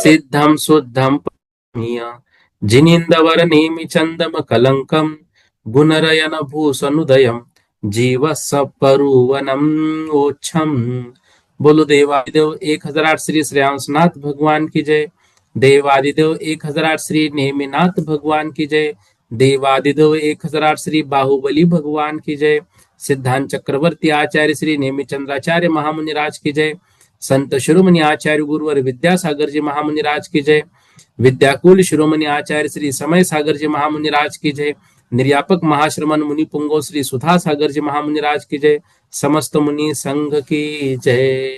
सिद्धं शुद्धं पठनीय जिनिंदवर नेमि चंदम कलंकम गुणरयन भूषनुदयम जीव सपरुवनम ओछम। बोलो देवादिदेव 1008 श्री श्रेयांसनाथ भगवान की जय। देवादिदेव 1008 श्री नेमिनाथ भगवान की जय। देवादिदेव 1008 श्री बाहुबली भगवान की जय। सिद्धांत चक्रवर्ती आचार्य श्री नेमिचंद्राचार्य महामुनिराज की जय। संत शिरोमणि आचार्य गुरुवर विद्यासागर जी महामुनि राज की जय। विद्याकुल शिरोमणि आचार्य श्री समय सागर जी महामुनि राज की जय। निर्यापक महाश्रमण मुनि पुंगो श्री सुधा सागर जी महामुनि राज की जय। समस्त मुनि संघ की जय।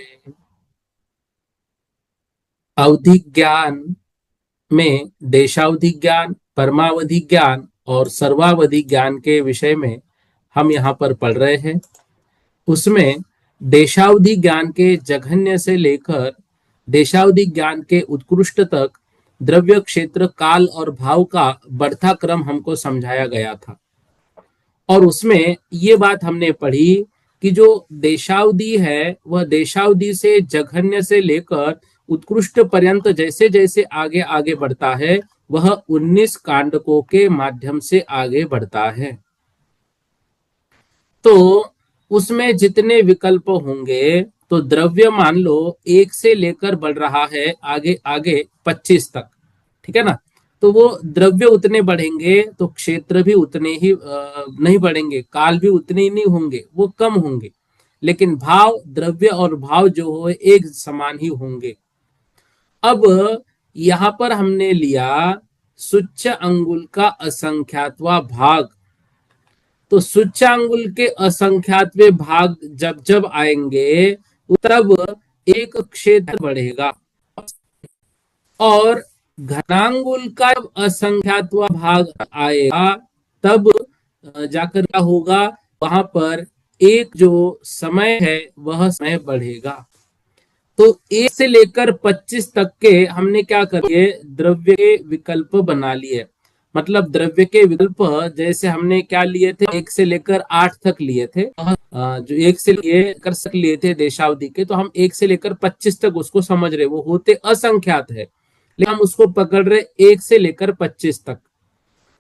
अवधि ज्ञान में देशावधि ज्ञान, परमावधि ज्ञान और सर्वावधि ज्ञान के विषय में हम यहाँ पर पढ़ रहे हैं। उसमें देशावधि ज्ञान के जघन्य से लेकर देशावधि ज्ञान के उत्कृष्ट तक द्रव्य, क्षेत्र, काल और भाव का बढ़ता क्रम हमको समझाया गया था। और उसमें ये बात हमने पढ़ी कि जो देशावधि है वह देशावधि से जघन्य से लेकर उत्कृष्ट पर्यंत जैसे जैसे आगे आगे बढ़ता है वह 19 कांडकों के माध्यम से आगे बढ़ता है। तो उसमें जितने विकल्प होंगे तो द्रव्य मान लो 1 से लेकर बढ़ रहा है आगे आगे 25 तक, ठीक है ना। तो वो द्रव्य उतने बढ़ेंगे तो क्षेत्र भी उतने ही नहीं बढ़ेंगे, काल भी उतने ही नहीं होंगे, वो कम होंगे। लेकिन भाव, द्रव्य और भाव जो हो एक समान ही होंगे। अब यहां पर हमने लिया सुच्च अंगुल का असंख्यातवा भाग। तो सूच्यांगुल के असंख्यातवे भाग जब जब आएंगे तब एक क्षेत्र बढ़ेगा। और घनांगुल का जब असंख्यातवा भाग आएगा तब जाकर क्या होगा, वहां पर एक जो समय है वह समय बढ़ेगा। तो 1 से लेकर 25 तक के हमने क्या करिए, द्रव्य के विकल्प बना लिए। मतलब द्रव्य के विकल्प जैसे हमने क्या लिए थे, 1 से लेकर 8 तक लिए थे। जो 1 से लिए थे देशावधि के, तो हम 1 से लेकर 25 तक उसको समझ रहे, वो होते असंख्यात है लेकिन हम उसको पकड़ रहे 1 से लेकर 25 तक।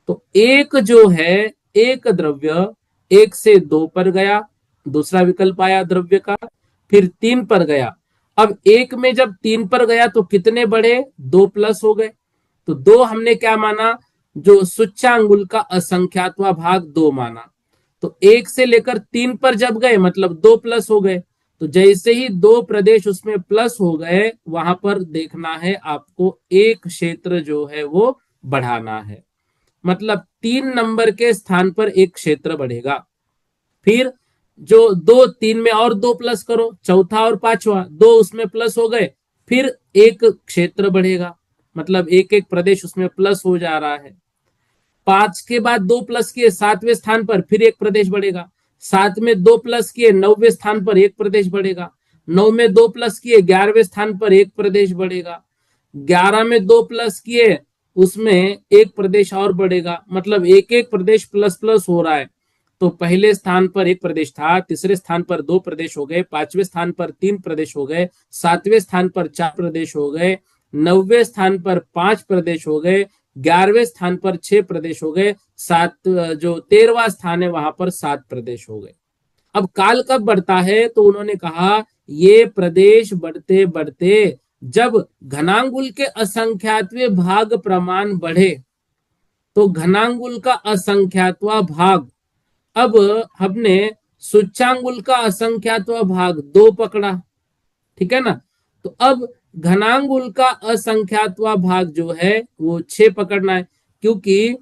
तो एक जो है, एक द्रव्य 1 से 2 पर गया, दूसरा विकल्प आया द्रव्य का, फिर 3 पर गया। अब एक में जब 3 पर गया तो कितने बढ़े, 2 प्लस हो गए। तो 2 हमने क्या माना, जो सूच्यांगुल का असंख्यातवा भाग 2 माना। तो 1 से लेकर 3 पर जब गए मतलब 2 प्लस हो गए। तो जैसे ही 2 प्रदेश उसमें प्लस हो गए वहां पर देखना है आपको एक क्षेत्र जो है वो बढ़ाना है। मतलब 3 नंबर के स्थान पर एक क्षेत्र बढ़ेगा। फिर जो 2, 3 में और 2 प्लस करो, चौथा और पांचवा 2 उसमें प्लस हो गए, फिर एक क्षेत्र बढ़ेगा। मतलब एक एक प्रदेश उसमें प्लस हो जा रहा है। 5 के बाद 2 प्लस किए 7वें स्थान पर फिर एक प्रदेश बढ़ेगा। 7 में 2 प्लस किए 9वें स्थान पर एक प्रदेश बढ़ेगा। 9 में 2 प्लस किए 11वें स्थान पर एक प्रदेश बढ़ेगा। 11 में 2 प्लस किए उसमें एक प्रदेश और बढ़ेगा। मतलब एक एक प्रदेश प्लस प्लस हो रहा है। तो पहले स्थान पर एक प्रदेश था, तीसरे स्थान पर 2 प्रदेश हो गए, 5वें स्थान पर 3 प्रदेश हो गए, 7वें स्थान पर 4 प्रदेश हो गए, 9वें स्थान पर 5 प्रदेश हो गए, 11वें स्थान पर 6 प्रदेश हो गए, 7 जो 13वां स्थान है वहां पर 7 प्रदेश हो गए। अब काल कब बढ़ता है, तो उन्होंने कहा ये प्रदेश बढ़ते बढ़ते जब घनांगुल के असंख्यातवे भाग प्रमाण बढ़े, तो घनांगुल का असंख्यातवा भाग, अब हमने सूच्यांगुल का असंख्यातवा भाग 2 पकड़ा, ठीक है ना। तो अब घनांगुल का असंख्यातवा भाग जो है वो 6 पकड़ना है, क्योंकि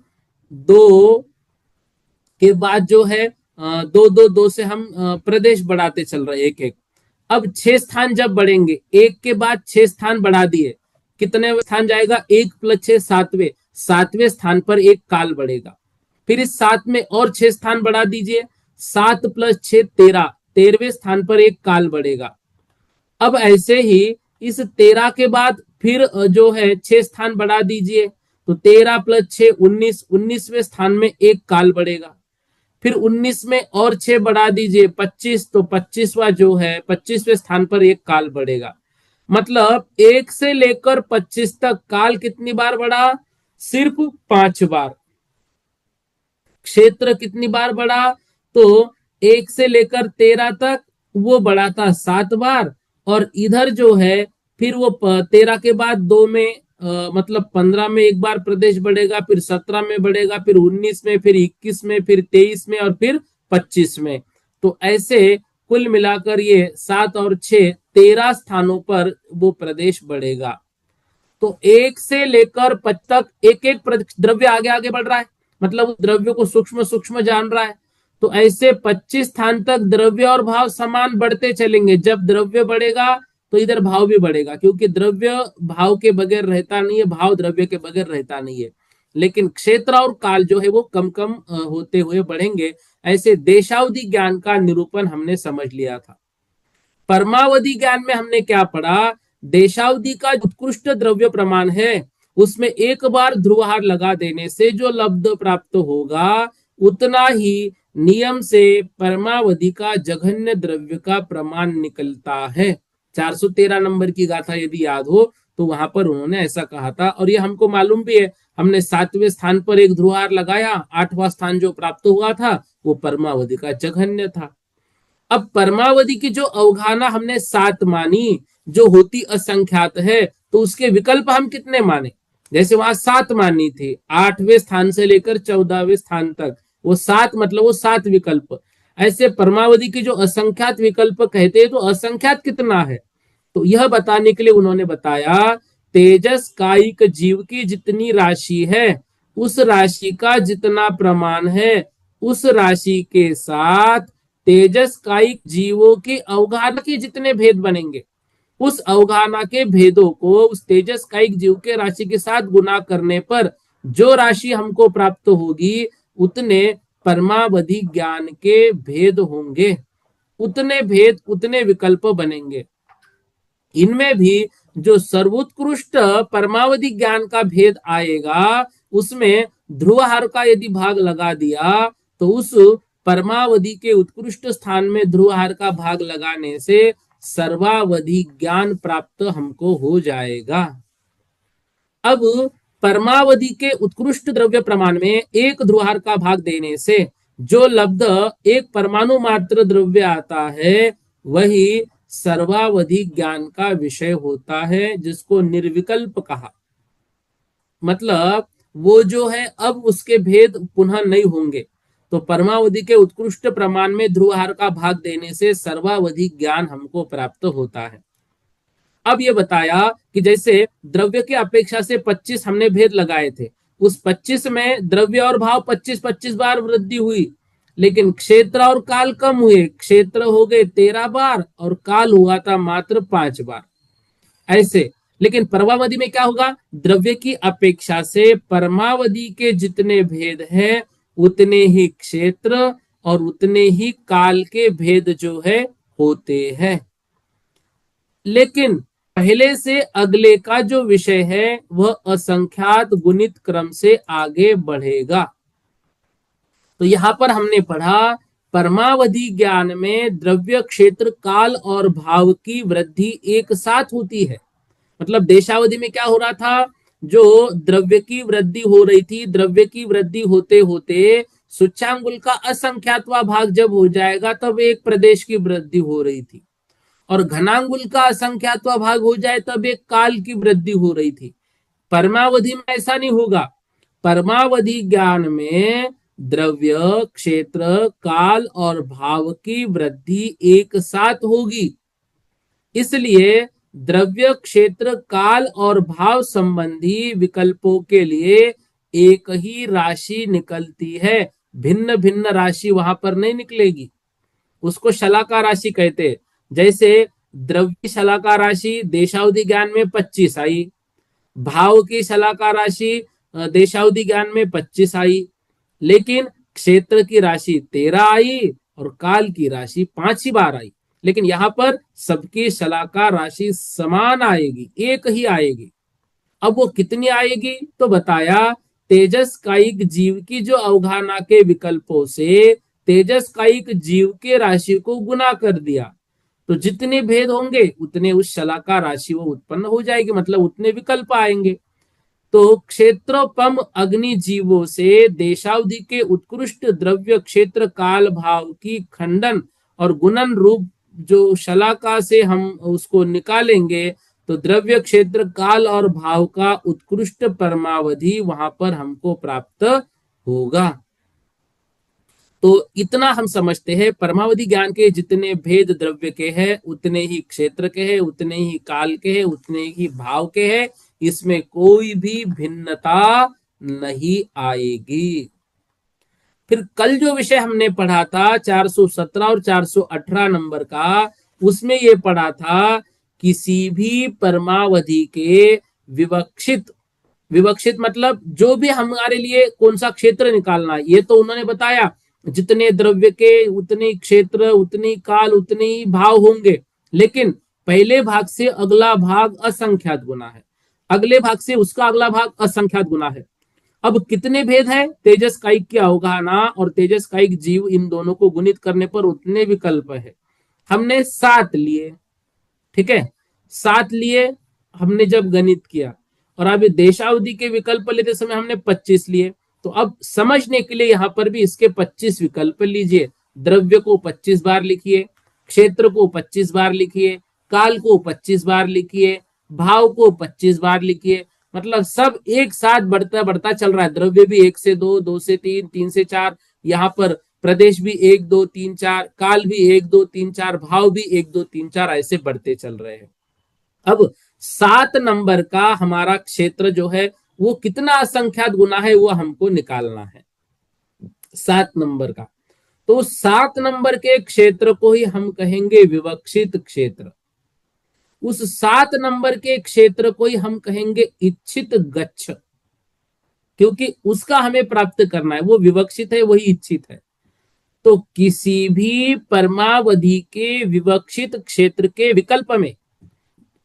2 के बाद जो है 2 2 2 से हम प्रदेश बढ़ाते चल रहे एक एक। अब 6 स्थान जब बढ़ेंगे, एक के बाद 6 स्थान बढ़ा दिए, कितने स्थान जाएगा, 1 + 6 7वें, 7वें स्थान पर एक काल बढ़ेगा। फिर इस 7 में और 6 स्थान बढ़ा दीजिए, 7 + 6 13, 13वें स्थान पर एक काल बढ़ेगा। अब ऐसे ही इस 13 के बाद फिर जो है 6 स्थान बढ़ा दीजिए, तो 13 + 6 19, 19वें स्थान में एक काल बढ़ेगा। फिर 19 में और 6 बढ़ा दीजिए, 25, तो 25वां जो है 25वें स्थान पर एक काल बढ़ेगा। मतलब 1 से लेकर 25 तक काल कितनी बार बढ़ा, सिर्फ 5 बार। क्षेत्र कितनी बार बढ़ा, तो 1 से लेकर 13 तक वो बढ़ा था 7 बार, और इधर जो है फिर वो 13 के बाद 2 में मतलब 15 में एक बार प्रदेश बढ़ेगा, फिर 17 में बढ़ेगा, फिर 19 में, फिर 21 में, फिर 23 में, और फिर 25 में। तो ऐसे कुल मिलाकर ये 7 और 6 13 स्थानों पर वो प्रदेश बढ़ेगा। तो 1 से लेकर 25 तक एक एक द्रव्य आगे आगे बढ़ रहा है, मतलब द्रव्य को सूक्ष्म सूक्ष्म जान रहा है। तो ऐसे 25 स्थान तक द्रव्य और भाव समान बढ़ते चलेंगे। जब द्रव्य बढ़ेगा तो इधर भाव भी बढ़ेगा, क्योंकि द्रव्य भाव के बगैर रहता नहीं है, भाव द्रव्य के बगैर रहता नहीं है। लेकिन क्षेत्र और काल जो है वो कम कम होते हुए बढ़ेंगे। ऐसे देशावधि ज्ञान का निरूपण हमने समझ लिया था। परमावधि ज्ञान में हमने क्या पढ़ा, देशावधि का उत्कृष्ट द्रव्य प्रमाण है, उसमें एक बार ध्रुवहार लगा देने से जो लब्ध प्राप्त होगा उतना ही नियम से परमावधि का जघन्य द्रव्य का प्रमाण निकलता है। 413 नंबर की गाथा यदि याद हो तो वहां पर उन्होंने ऐसा कहा था, और ये हमको मालूम भी है। हमने 7वें स्थान पर एक ध्रुवहार लगाया, 8वां स्थान जो प्राप्त हुआ था वो परमावधि का जघन्य था। अब परमावधि की जो अवगाहना हमने 7 मानी, जो होती असंख्यात है, तो उसके विकल्प हम कितने माने, जैसे वहां 7 मानी थी, 8वें स्थान से लेकर 14वें स्थान तक, वो 7 मतलब वो 7 विकल्प। ऐसे परमावधि की जो असंख्यात विकल्प कहते हैं, तो असंख्यात कितना है, तो यह बताने के लिए उन्होंने बताया तेजस कायिक जीव की जितनी राशि है उस राशि का जितना प्रमाण है, उस राशि के साथ तेजस कायिक जीवों की अवगाहना के जितने भेद बनेंगे, उस अवगाहना के भेदों को उस तेजस कायिक जीव के राशि के साथ गुना करने पर जो राशि हमको प्राप्त होगी उतने परमावधि ज्ञान के भेद होंगे, उतने भेद उतने विकल्प बनेंगे। इनमें भी जो सर्वोत्कृष्ट परमावधि ज्ञान का भेद आएगा उसमें ध्रुवहार का यदि भाग लगा दिया तो उस परमावधि के उत्कृष्ट स्थान में ध्रुवहार का भाग लगाने से सर्वावधि ज्ञान प्राप्त हमको हो जाएगा। अब परमावधि के उत्कृष्ट द्रव्य प्रमाण में एक ध्रुवहार का भाग देने से जो लब्ध एक परमाणु मात्र द्रव्य आता है वही सर्वावधि ज्ञान का विषय होता है, जिसको निर्विकल्प कहा। मतलब वो जो है अब उसके भेद पुनः नहीं होंगे। तो परमावधि के उत्कृष्ट प्रमाण में ध्रुवहार का भाग देने से सर्वावधि ज्ञान हमको प्राप्त होता है। अब ये बताया कि जैसे द्रव्य की अपेक्षा से 25 हमने भेद लगाए थे, उस 25 में द्रव्य और भाव 25-25 बार वृद्धि हुई, लेकिन क्षेत्र और काल कम हुए। क्षेत्र हो गए 13 बार और काल हुआ था मात्र 5 बार। ऐसे लेकिन परमावधि में क्या होगा, द्रव्य की अपेक्षा से परमावधि के जितने भेद हैं उतने ही क्षेत्र और उतने ही काल के भेद जो है होते हैं। लेकिन पहले से अगले का जो विषय है वह असंख्यात गुणित क्रम से आगे बढ़ेगा। तो यहां पर हमने पढ़ा परमावधि ज्ञान में द्रव्य क्षेत्र काल और भाव की वृद्धि एक साथ होती है। मतलब देशावधि में क्या हो रहा था, जो द्रव्य की वृद्धि हो रही थी, द्रव्य की वृद्धि होते होते सूच्यांगुल का असंख्यातवा भाग जब हो जाएगा तब एक प्रदेश की वृद्धि हो रही थी, और घनांगुल का असंख्यातवा भाग हो जाए तब एक काल की वृद्धि हो रही थी। परमावधि में ऐसा नहीं होगा। परमावधि ज्ञान में द्रव्य क्षेत्र काल और भाव की वृद्धि एक साथ होगी। इसलिए द्रव्य क्षेत्र काल और भाव संबंधी विकल्पों के लिए एक ही राशि निकलती है, भिन्न भिन्न राशि वहां पर नहीं निकलेगी। उसको शलाका राशि कहते हैं। जैसे द्रव्य शलाका राशि देशावधि ज्ञान में 25 आई, भाव की शलाका राशि देशावधि ज्ञान में 25 आई, लेकिन क्षेत्र की राशि 13 आई और काल की राशि 5 ही बार आई। लेकिन यहां पर सबकी शलाका राशि समान आएगी, एक ही आएगी। अब वो कितनी आएगी तो बताया, तेजस कायिक जीव की जो अवधारणा के विकल्पों से तेजस कायिक जीव के राशि को गुना कर दिया, तो जितने भेद होंगे उतने उस शलाका राशि वो उत्पन्न हो जाएगी, मतलब उतने विकल्प आएंगे। तो क्षेत्रोपम अग्नि जीवों से देशावधि के उत्कृष्ट द्रव्य क्षेत्र काल भाव की खंडन और गुणन रूप जो शलाका से हम उसको निकालेंगे, तो द्रव्य क्षेत्र काल और भाव का उत्कृष्ट परमावधि वहां पर हमको प्राप्त होगा। तो इतना हम समझते हैं, परमावधि ज्ञान के जितने भेद द्रव्य के हैं उतने ही क्षेत्र के हैं, उतने ही काल के हैं, उतने ही भाव के हैं, इसमें कोई भी भिन्नता नहीं आएगी। फिर कल जो विषय हमने पढ़ा था 417 और 418 नंबर का, उसमें ये पढ़ा था किसी भी परमावधि के विवक्षित, विवक्षित मतलब जो भी हमारे लिए कौन सा क्षेत्र निकालना है, ये तो उन्होंने बताया जितने द्रव्य के उतने क्षेत्र, उतनी काल, उतने ही भाव होंगे। लेकिन पहले भाग से अगला भाग असंख्यात गुना है, अगले भाग से उसका अगला भाग असंख्यात गुना है। अब कितने भेद हैं, तेजस कायिक की अवधारणा और तेजस कायिक जीव, इन दोनों को गुणित करने पर उतने विकल्प है। हमने 7 लिए, ठीक है, 7 लिए हमने जब गणित किया, और अभी देशावधि के विकल्प लेते समय हमने 25 लिए। तो अब समझने के लिए यहां पर भी इसके 25 विकल्प लीजिए। द्रव्य को 25 बार लिखिए, क्षेत्र को 25 बार लिखिए, काल को 25 बार लिखिए, भाव को 25 बार लिखिए। मतलब सब एक साथ बढ़ता बढ़ता चल रहा है। द्रव्य भी 1 से 2, 2 से 3, 3 से 4, यहाँ पर प्रदेश भी 1 2 3 4, काल भी 1 2 3 4, भाव भी 1 2 3 4, ऐसे बढ़ते चल रहे हैं। अब 7 नंबर का हमारा क्षेत्र जो है वो कितना असंख्यात गुना है वो हमको निकालना है, 7 नंबर का। तो 7 नंबर के क्षेत्र को ही हम कहेंगे विवक्षित क्षेत्र। उस 7 नंबर के क्षेत्र को ही हम कहेंगे इच्छित गच्छ, क्योंकि उसका हमें प्राप्त करना है, वो विवक्षित है, वही इच्छित है। तो किसी भी परमावधि के विवक्षित क्षेत्र के विकल्प में,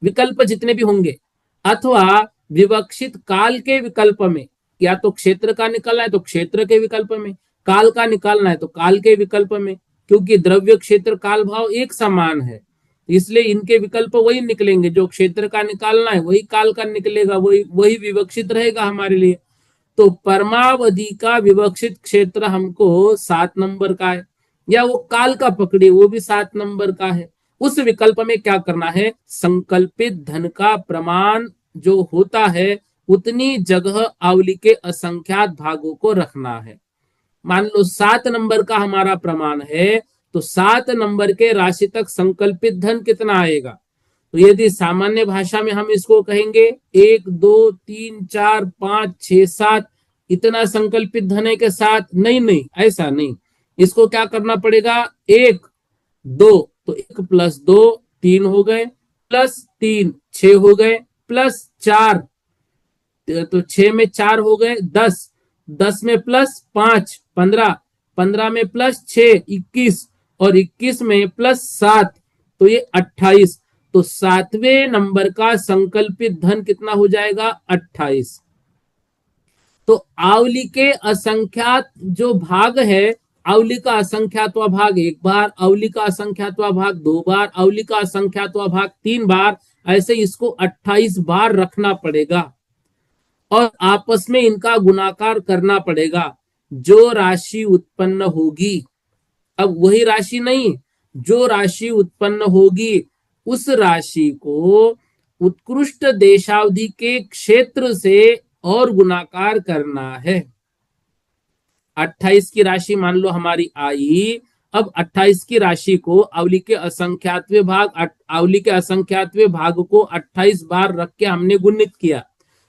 विकल्प जितने भी होंगे, अथवा विवक्षित काल के विकल्प में, या तो क्षेत्र का निकालना है तो क्षेत्र के विकल्प में, काल का निकालना है तो काल के विकल्प में, क्योंकि द्रव्य क्षेत्र काल भाव एक समान है, इसलिए इनके विकल्प वही निकलेंगे। जो क्षेत्र का निकालना है वही काल का निकलेगा, वही वही विवक्षित रहेगा हमारे लिए। तो परमावधि का विवक्षित क्षेत्र हमको 7 नंबर का है, या वो काल का पकड़े वो भी 7 नंबर का है। उस विकल्प में क्या करना है, संकल्पित धन का प्रमाण जो होता है उतनी जगह आवली के असंख्यात भागों को रखना है। मान लो 7 नंबर का हमारा प्रमाण है, तो 7 नंबर के राशि तक संकल्पित धन कितना आएगा। तो यदि सामान्य भाषा में हम इसको कहेंगे 1 2 3 4 5 6 7, इतना संकल्पित धन है के साथ, नहीं नहीं ऐसा नहीं, इसको क्या करना पड़ेगा, 1 2, तो 1 + 2 3 हो गए, +3 6 हो गए, +4 तो 6 में 4 हो गए 10, 10 में +5 15, 15 में +6 21, और 21 में +7 तो ये 28। तो 7वें नंबर का संकल्पित धन कितना हो जाएगा, 28। तो आवली के असंख्यात जो भाग है, आवली का असंख्यात्वा भाग 1 बार, आवली का असंख्यात्वा भाग 2 बार, आवली का असंख्यात्वा भाग 3 बार, ऐसे इसको 28 बार रखना पड़ेगा और आपस में इनका गुणाकार करना पड़ेगा। जो राशि उत्पन्न होगी, अब वही राशि नहीं, जो राशि उत्पन्न होगी उस राशि को उत्कृष्ट देशावधि के क्षेत्र से और गुणाकार करना है। 28 की राशि मान लो हमारी आई, अब 28 की राशि को आवली के असंख्यातवें भाग, आवली के असंख्यातवें भाग को 28 बार रख के हमने गुणित किया।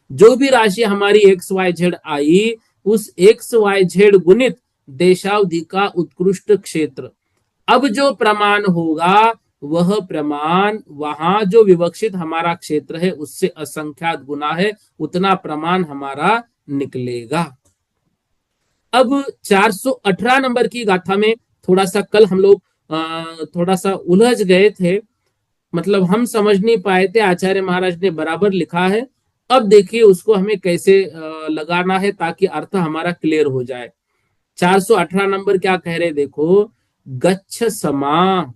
जो भी राशि हमारी XYZ आई, उस XYZ गुणित देशावधि का उत्कृष्ट क्षेत्र। अब जो प्रमाण होगा वह प्रमाण वहां जो विवक्षित हमारा क्षेत्र है उससे असंख्यात गुना है, उतना प्रमाण हमारा निकलेगा। अब 418 नंबर की गाथा में थोड़ा सा कल हम लोग थोड़ा सा उलझ गए थे, मतलब हम समझ नहीं पाए थे, आचार्य महाराज ने बराबर लिखा है। अब देखिए उसको हमें कैसे लगाना है ताकि अर्थ हमारा क्लियर हो जाए। 418 नंबर क्या कह रहे देखो, गच्छ समा।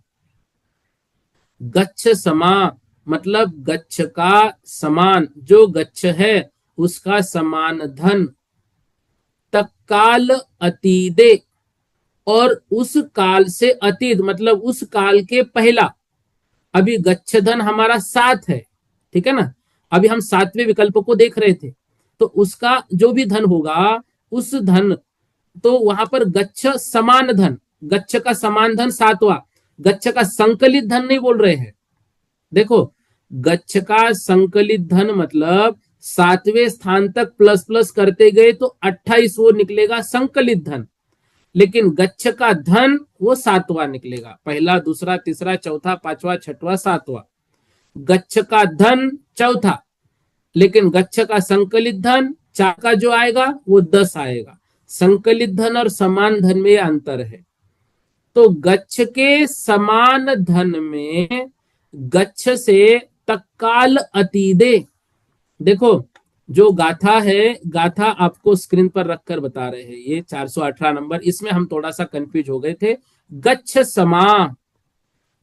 गच्छ समा मतलब गच्छ का समान, जो गच्छ है उसका समान धन, तत्काल अतीदे, और उस काल से अतीत मतलब उस काल के पहला। अभी गच्छ धन हमारा 7 है, ठीक है ना, अभी हम 7वें विकल्प को देख रहे थे, तो उसका जो भी धन होगा उस धन, तो वहां पर गच्छ समान धन, गच्छ का समान धन 7वां, गच्छ का संकलित धन नहीं बोल रहे हैं। देखो गच्छ का संकलित धन मतलब 7वें स्थान तक प्लस प्लस करते गए तो 28 वो निकलेगा संकलित धन, लेकिन गच्छ का धन वो 7वां निकलेगा, पहला दूसरा तीसरा चौथा पांचवा छठवां सातवां। गच्छ का धन चौथा, लेकिन गच्छ का संकलित धन 4 का जो आएगा वो 10 आएगा। संकलित धन और समान धन में अंतर है। तो गच्छ के समान धन में गच्छ से तत्काल अतीदे, देखो जो गाथा है, गाथा आपको स्क्रीन पर रखकर बता रहे हैं, ये 418 नंबर, इसमें हम थोड़ा सा कंफ्यूज हो गए थे। गच्छ समा,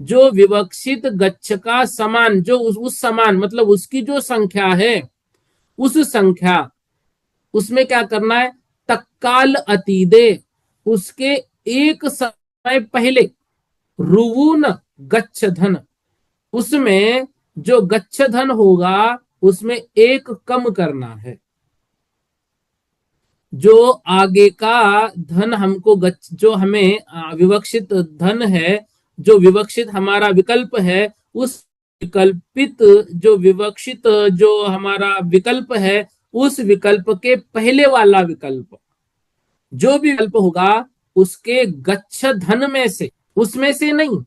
जो विवक्षित गच्छ का समान, जो उस समान मतलब उसकी जो संख्या है, उस संख्या, उसमें क्या करना है, तत्काल अतीदे, उसके एक समय पहले, रुवून गच्छ धन, उसमें जो गच्छ धन होगा उसमें एक कम करना है। जो आगे का धन हमको जो हमें विवक्षित धन है, जो विवक्षित हमारा विकल्प है, उस विकल्पित जो विवक्षित जो हमारा विकल्प है, उस विकल्प के पहले वाला विकल्प, जो भी विकल्प होगा उसके गच्छ धन में से, उसमें से नहीं,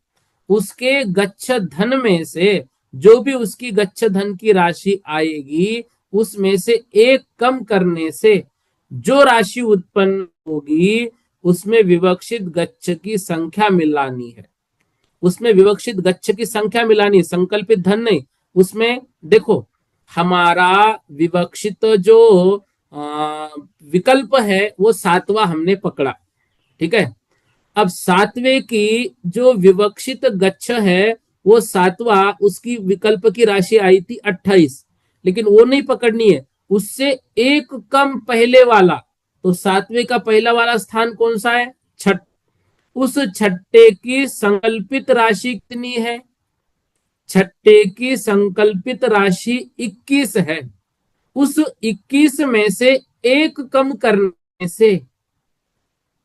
उसके गच्छ धन में से जो भी उसकी गच्छ धन की राशि आएगी उसमें से एक कम करने से जो राशि उत्पन्न होगी उसमें विवक्षित गच्छ की संख्या मिलानी है। उसमें विवक्षित गच्छ की संख्या मिलानी, संकल्पित धन नहीं। उसमें देखो हमारा विवक्षित जो विकल्प है वो 7वां हमने पकड़ा, ठीक है। अब 7वें की जो विवक्षित गच्छ है वो 7वां, उसकी विकल्प की राशि आई थी 28, लेकिन वो नहीं पकड़नी है, उससे एक कम पहले वाला। तो 7वें का पहला वाला स्थान कौन सा है, छठ, उस छठे की संकल्पित राशि कितनी है, छठे की संकल्पित राशि 21 है। उस 21 में से एक कम करने से,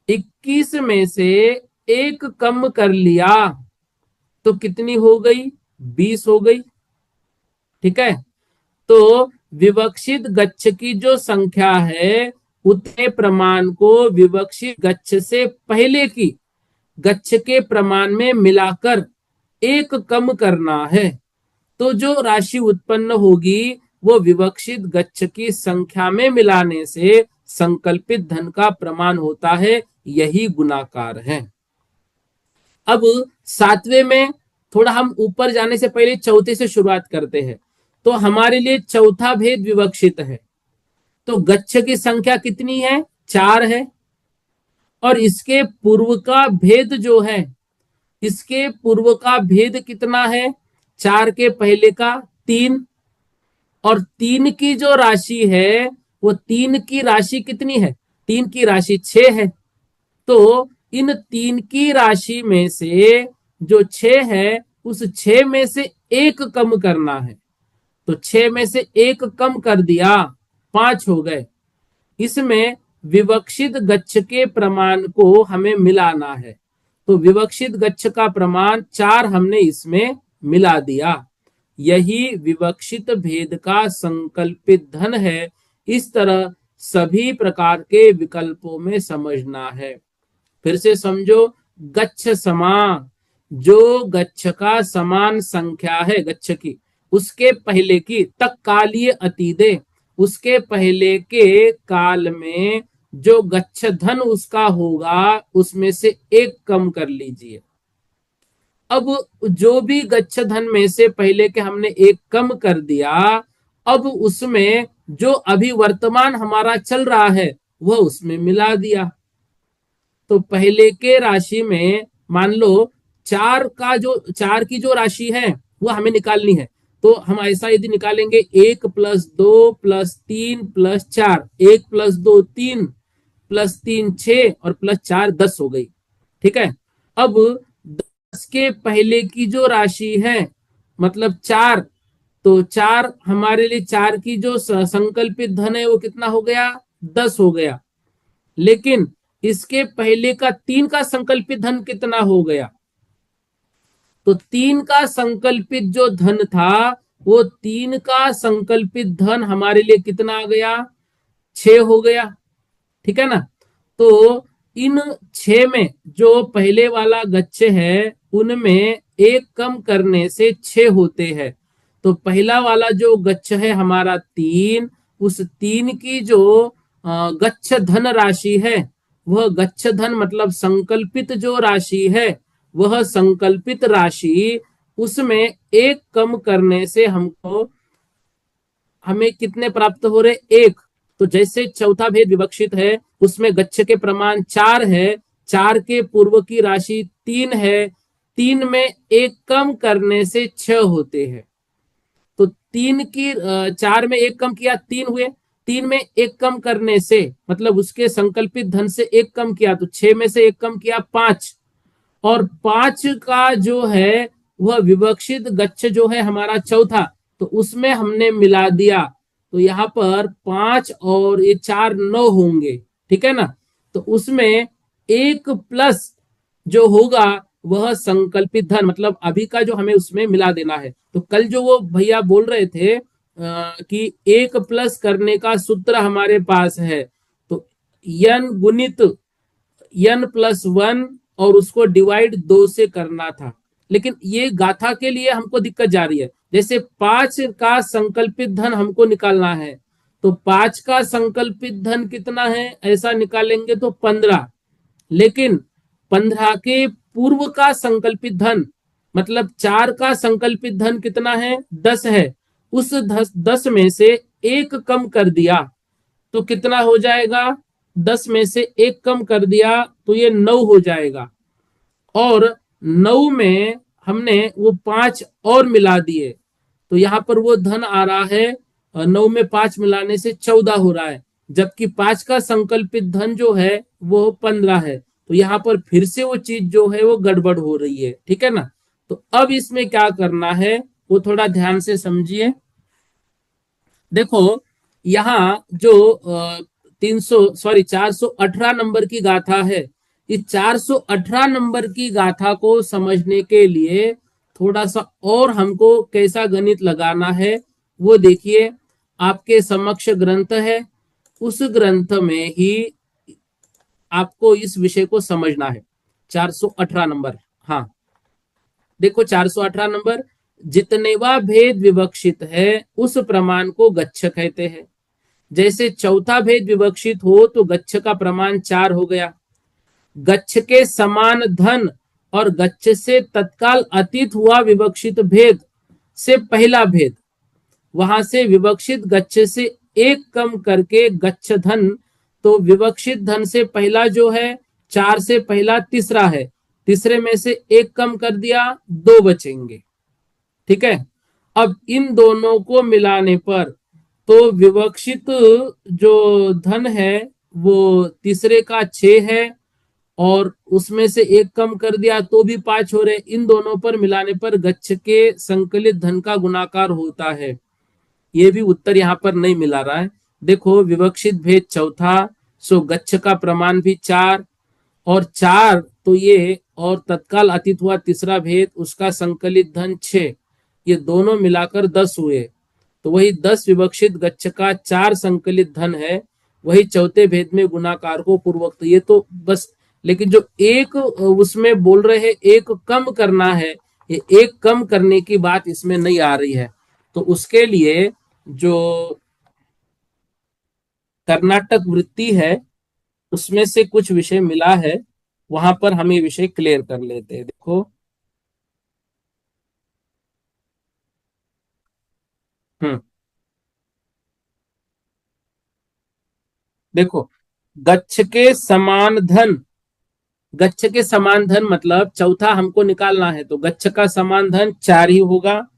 21 में से एक कम कर लिया तो कितनी हो गई, 20 हो गई, ठीक है। तो विवक्षित गच्छ की जो संख्या है उतने प्रमाण को विवक्षित गच्छ से पहले की गच्छ के प्रमाण में मिलाकर एक कम करना है, तो जो राशि उत्पन्न होगी वो विवक्षित गच्छ की संख्या में मिलाने से संकल्पित धन का प्रमाण होता है, यही गुणाकार है। अब 7वें में थोड़ा हम ऊपर जाने से पहले चौथे से शुरुआत करते हैं। तो हमारे लिए चौथा भेद विवक्षित है, तो गच्छ की संख्या कितनी है, 4 है, और इसके पूर्व का भेद जो है, इसके पूर्व का भेद कितना है, 4 के पहले का 3, और 3 की जो राशि है वो 3 की राशि कितनी है, 3 की राशि 6 है। तो इन 3 की राशि में से जो 6 है उस 6 में से एक कम करना है, तो 6 में से एक कम कर दिया, 5 हो गए। इसमें विवक्षित गच्छ के प्रमाण को हमें मिलाना है, तो विवक्षित गच्छ का प्रमाण 4 हमने इसमें मिला दिया, यही विवक्षित भेद का संकल्पित धन है। इस तरह सभी प्रकार के विकल्पों में समझना है। फिर से समझो, गच्छ समा जो गच्छ का समान संख्या है गच्छ की, उसके पहले की तत्कालीय अतीदे, उसके पहले के काल में जो गच्छ धन उसका होगा उसमें से एक कम कर लीजिए। अब जो भी गच्छ धन में से पहले के हमने एक कम कर दिया, अब उसमें जो अभी वर्तमान हमारा चल रहा है वह उसमें मिला दिया। तो पहले के राशि में मान लो चार की जो राशि है वो हमें निकालनी है। तो हम ऐसा यदि निकालेंगे, 1+2+3+4, 1+2 3+3 6 और +4 10 हो गई। ठीक है। अब 10 के पहले की जो राशि है मतलब 4, तो 4 हमारे लिए, 4 की जो संकल्पित धन है वो कितना हो गया, 10 हो गया। लेकिन इसके पहले का 3 का संकल्पित धन कितना हो गया, तो 3 का संकल्पित जो धन था वो 3 का संकल्पित धन हमारे लिए कितना आ गया, 6 हो गया। ठीक है ना। तो इन 6 में जो पहले वाला गच्छ है उनमें एक कम करने से 6 होते हैं। तो पहला वाला जो गच्छ है हमारा 3, उस 3 की जो गच्छ धन राशि है, वह गच्छ धन मतलब संकल्पित जो राशि है, वह संकल्पित राशि उसमें एक कम करने से हमें कितने प्राप्त हो रहे, एक। तो जैसे चौथा भेद विवक्षित है उसमें गच्छ के प्रमाण 4 है, 4 के पूर्व की राशि 3 है, 3 में एक कम करने से 6 होते हैं। तो 3 की 4 में एक कम किया 3 हुए, 3 में एक कम करने से मतलब उसके संकल्पित धन से एक कम किया तो 6 में से एक कम किया 5, और 5 का जो है वह विवक्षित गच्छ जो है हमारा चौथा, तो उसमें हमने मिला दिया। तो यहां पर 5 और ये 4 9 होंगे। ठीक है ना। तो उसमें एक प्लस जो होगा वह संकल्पित धन मतलब अभी का जो हमें उसमें मिला देना है। तो कल जो वो भैया बोल रहे थे कि एक प्लस करने का सूत्र हमारे पास है, तो n गुणित n+1 और उसको डिवाइड 2 से करना था। लेकिन ये गाथा के लिए हमको दिक्कत जा रही है। जैसे 5 का संकल्पित धन हमको निकालना है, तो 5 का संकल्पित धन कितना है ऐसा निकालेंगे तो 15। लेकिन 15 के पूर्व का संकल्पित धन मतलब 4 का संकल्पित धन कितना है, 10 है। उस 10 में से एक कम कर दिया तो कितना हो जाएगा, 10 में से एक कम कर दिया तो ये 9 हो जाएगा। और 9 में हमने वो 5 और मिला दिए तो यहां पर वो धन आ रहा है, 9 में 5 मिलाने से 14 हो रहा है, जबकि 5 का संकल्पित धन जो है वो 15 है। तो यहां पर फिर से वो चीज जो है वो गड़बड़ हो रही है। ठीक है ना। तो अब इसमें क्या करना है वो थोड़ा ध्यान से समझिए। देखो यहाँ जो 418 नंबर की गाथा है, इस 418 नंबर की गाथा को समझने के लिए थोड़ा सा और हमको कैसा गणित लगाना है वो देखिए। आपके समक्ष ग्रंथ है, उस ग्रंथ में ही आपको इस विषय को समझना है। 418 नंबर, हाँ देखो 418 नंबर, जितनेवा भेद विवक्षित है उस प्रमाण को गच्छ कहते हैं। जैसे चौथा भेद विवक्षित हो तो गच्छ का प्रमाण 4 हो गया। गच्छ के समान धन और गच्छ से तत्काल अतीत हुआ विवक्षित भेद से पहला भेद, वहां से विवक्षित गच्छ से एक कम करके गच्छ धन, तो विवक्षित धन से पहला जो है 4 से पहला तीसरा है, तीसरे में से एक कम कर दिया 2 बचेंगे। ठीक है। अब इन दोनों को मिलाने पर तो विवक्षित जो धन है वो तीसरे का 6 है और उसमें से एक कम कर दिया तो भी 5 हो रहे। इन दोनों पर मिलाने पर गच्छ के संकलित धन का गुणाकार होता है। ये भी उत्तर यहाँ पर नहीं मिला रहा है। देखो विवक्षित भेद चौथा, सो गच्छ का प्रमाण भी 4 और 4 तो ये, और तत्काल अतीत हुआ तीसरा भेद उसका संकलित धन 6, ये दोनों मिलाकर 10 हुए। तो वही 10 विवक्षित गच्छ का 4 संकलित धन है, वही चौथे भेद में गुणाकार को पूर्वोक्त। ये तो बस लेकिन जो एक उसमें बोल रहे हैं एक कम करना है, ये एक कम करने की बात इसमें नहीं आ रही है। तो उसके लिए जो कर्नाटक वृत्ति है उसमें से कुछ विषय मिला है, वहां पर हम ये विषय क्लियर कर लेते हैं। देखो। हम्म। देखो, गच्छ के समान धन, गच्छ के समान धन मतलब चौथा हमको निकालना है, तो गच्छ का समान धन 4 ही होगा।